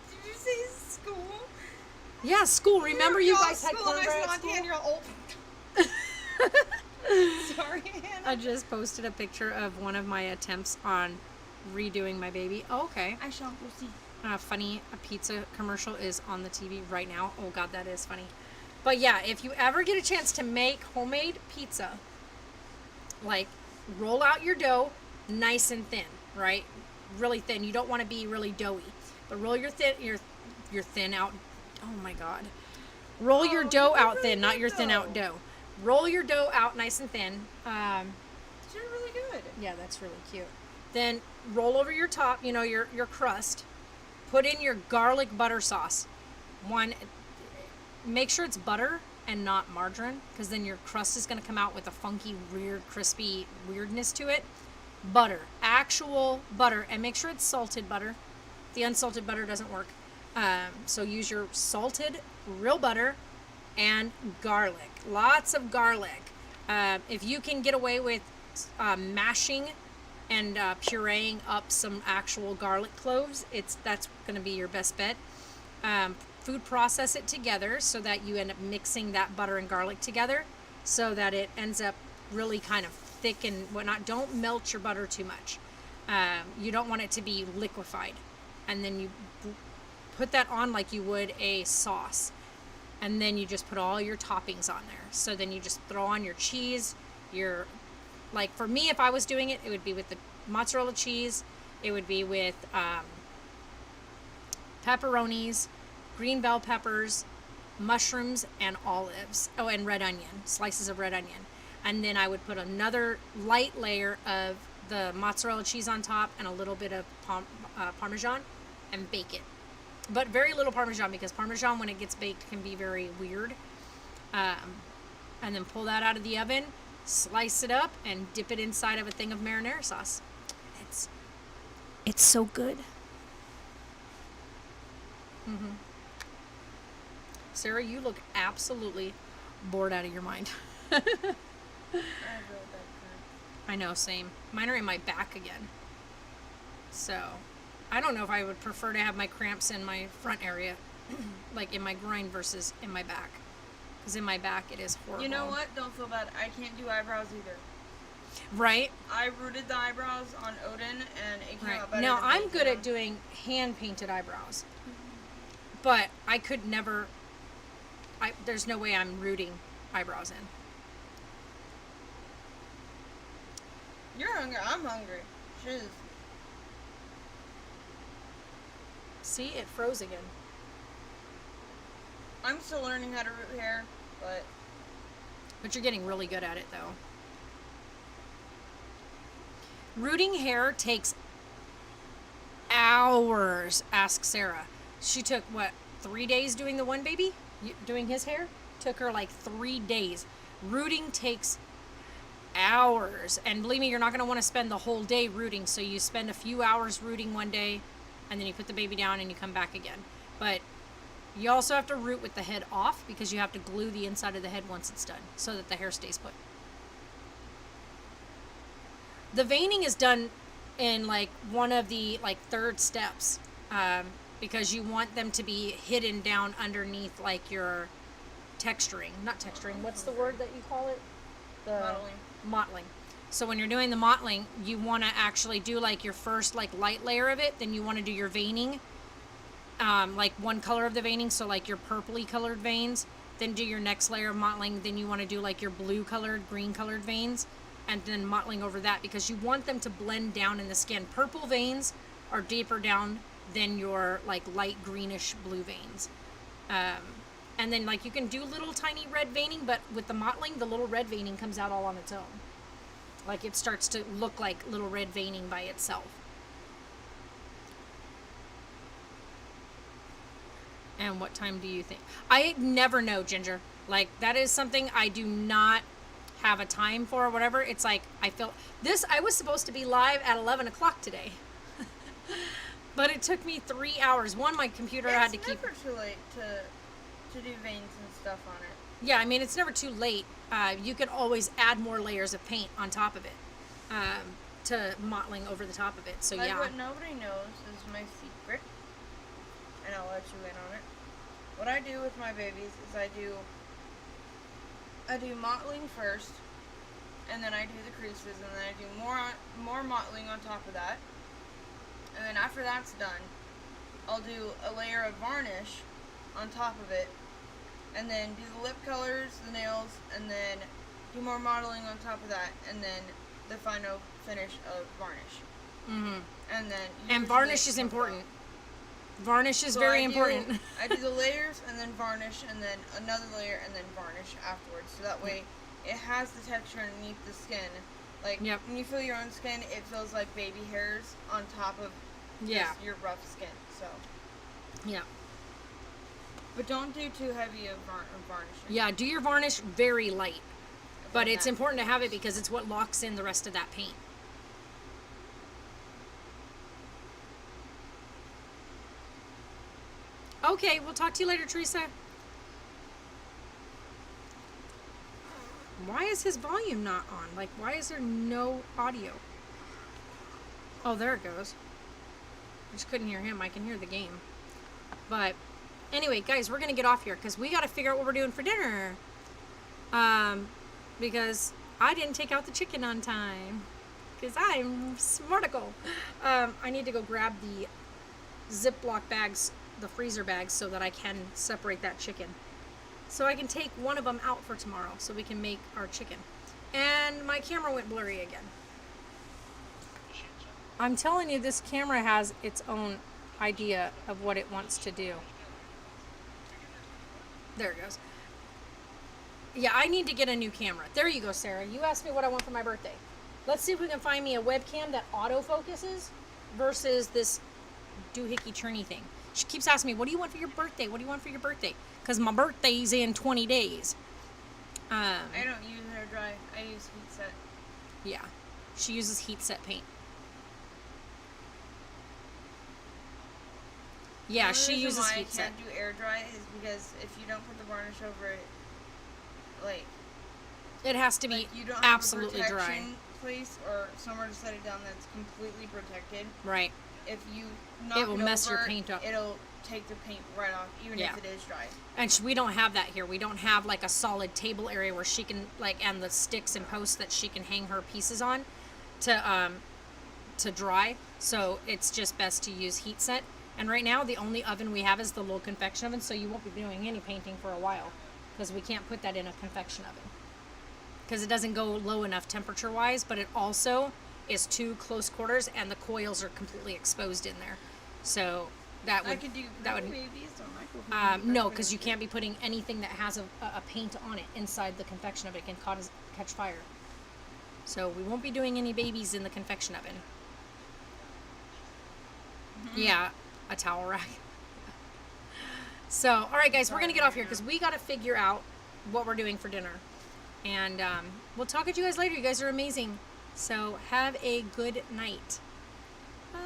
C: did you say school?
A: Yeah, school. Remember you
C: Y'all
A: guys had
C: school, and I
A: cornbread
C: said,
A: at
C: Auntie
A: school?
C: Hannah, you're old. Sorry, Hannah.
A: I just posted a picture of one of my attempts on redoing my baby. Oh, okay.
C: I shall go see.
A: Funny, a pizza commercial is on the TV right now. Oh god, that is funny. But yeah, if you ever get a chance to make homemade pizza, like roll out your dough nice and thin, right? Really thin. You don't want to be really doughy, but roll your thin out. Oh my god. Roll your dough
C: you did
A: out
C: really
A: thin, not
C: good,
A: your thin out
C: though.
A: dough. Roll your dough out nice and thin.
C: You're really good.
A: Yeah, that's really cute. Then roll over your top, your crust. Put in your garlic butter sauce. Make sure it's butter and not margarine, because then your crust is going to come out with a funky, weird, crispy weirdness to it. Butter, actual butter, and make sure it's salted butter. The unsalted butter doesn't work. So use your salted real butter and garlic. Lots of garlic. If you can get away with mashing and pureeing up some actual garlic cloves, that's going to be your best bet. food process it together so that you end up mixing that butter and garlic together so that it ends up really kind of thick and whatnot. Don't melt your butter too much. You don't want it to be liquefied. And then you put that on like you would a sauce. And then you just put all your toppings on there. So then you just throw on your cheese, like for me, if I was doing it, it would be with the mozzarella cheese. It would be with pepperonis, green bell peppers, mushrooms, and olives. Oh, and red onion, slices of red onion. And then I would put another light layer of the mozzarella cheese on top and a little bit of Parmesan and bake it. But very little Parmesan because Parmesan, when it gets baked, can be very weird. And then pull that out of the oven, slice it up, and dip it inside of a thing of marinara sauce. It's so good. Sarah, you look absolutely bored out of your mind.
C: I have really bad cramps.
A: I know, same. Mine are in my back again. So, I don't know if I would prefer to have my cramps in my front area, like in my groin versus in my back. Because in my back, it is horrible.
C: You know what? Don't feel bad. I can't do eyebrows either.
A: Right?
C: I rooted the eyebrows on Odin, and it came out
A: Right.
C: better.
A: Now,
C: than
A: I'm
C: both
A: good
C: of
A: at
C: them.
A: doing hand-painted eyebrows. But I could never... there's no way I'm rooting eyebrows in.
C: You're hungry. I'm hungry. Shiz.
A: See? It froze again.
C: I'm still learning how to root hair, but
A: But you're getting really good at it, though. Rooting hair takes hours, ask Sarah. She took, 3 days doing the one baby? Doing his hair? Took her like 3 days. Rooting takes hours. And believe me, you're not going to want to spend the whole day rooting. So you spend a few hours rooting one day, and then you put the baby down and you come back again. But you also have to root with the head off because you have to glue the inside of the head once it's done so that the hair stays put. The veining is done in like one of the third steps because you want them to be hidden down underneath like your texturing. Not texturing. What's the word that you call it?
C: modeling.
A: Mottling. So when you're doing the mottling, you want to actually do like your first like light layer of it. Then you want to do your veining, like one color of the veining. So like your purpley colored veins. Then do your next layer of mottling. Then you want to do like your blue colored, green colored veins. And then mottling over that because you want them to blend down in the skin. Purple veins are deeper down than your like light greenish blue veins. And then like you can do little tiny red veining, but with the mottling, the little red veining comes out all on its own. Like it starts to look like little red veining by itself. And what time do you think? I never know, Ginger. Like that is something I do not have a time for or whatever. It's like I was supposed to be live at 11 o'clock today. But it took me 3 hours. One, my computer had to keep...
C: It's never too late to do veins and stuff on it.
A: Yeah, I mean, it's never too late. You can always add more layers of paint on top of it to mottling over the top of it. So,
C: Like
A: yeah.
C: what nobody knows is my secret, and I'll let you in on it. What I do with my babies is I do mottling first, and then I do the creases, and then I do more mottling on top of that. And then after that's done, I'll do a layer of varnish on top of it, and then do the lip colors, the nails, and then do more modeling on top of that, and then the final finish of varnish.
A: Mm-hmm.
C: And then
A: And
C: usually
A: varnish is
C: it comes
A: important.
C: out.
A: Varnish is
C: So
A: very
C: I do-
A: important.
C: I do the layers and then varnish and then another layer and then varnish afterwards. So that way it has the texture underneath the skin. Like
A: Yep.
C: when you feel your own skin, it feels like baby hairs on top of
A: Yeah.
C: just your rough skin. So,
A: Yeah.
C: but don't do too heavy of varnishing.
A: Yeah, do your varnish very light. But
C: Like
A: it's
C: that.
A: important to have it because it's what locks in the rest of that paint. Okay, we'll talk to you later, Teresa. Why is his volume not on? Like, why is there no audio? Oh, there it goes. I just couldn't hear him. I can hear the game. But Anyway, guys, we're gonna get off here because we got to figure out what we're doing for dinner. Because I didn't take out the chicken on time. Because I'm smarticle. I need to go grab the Ziploc bags, the freezer bags, so that I can separate that chicken. So I can take one of them out for tomorrow so we can make our chicken. And my camera went blurry again. I'm telling you, this camera has its own idea of what it wants to do. There it goes. Yeah, I need to get a new camera. There you go, Sarah. You asked me what I want for my birthday. Let's see if we can find me a webcam that autofocuses versus this doohickey churny thing. She keeps asking me, what do you want for your birthday? What do you want for your birthday? Because my birthday's in 20 days.
C: I don't use hair dry. I use heat set.
A: Yeah. She uses heat set paint. Yeah,
C: The
A: she
C: reason
A: uses
C: why
A: heat
C: I
A: set.
C: can't do air dry is because if you don't put the varnish over it, like
A: It has to be
C: like you don't have
A: absolutely
C: a
A: dry.
C: protection place or somewhere to set it down that's completely protected.
A: Right.
C: If you knock
A: It will mess your
C: over,
A: paint up.
C: It'll take the paint right off, even
A: Yeah.
C: if it is dry.
A: And we don't have that here. We don't have like a solid table area where she can and the sticks and posts that she can hang her pieces on to dry. So it's just best to use heat set. And right now the only oven we have is the little convection oven, so you won't be doing any painting for a while because we can't put that in a convection oven because it doesn't go low enough temperature wise, but it also is too close quarters and the coils are completely exposed in there. So that
C: I
A: would
C: could do
A: that would
C: babies on microwave.
A: no, because you can't be putting anything that has a paint on it inside the convection oven. It can catch fire. So we won't be doing any babies in the convection oven. Yeah, a towel rack. So, all right, guys, we're going to get off here because we got to figure out what we're doing for dinner. And we'll talk at you guys later. You guys are amazing. So have a good night. Bye.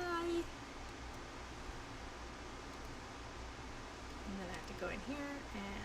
A: And then I have to go in here and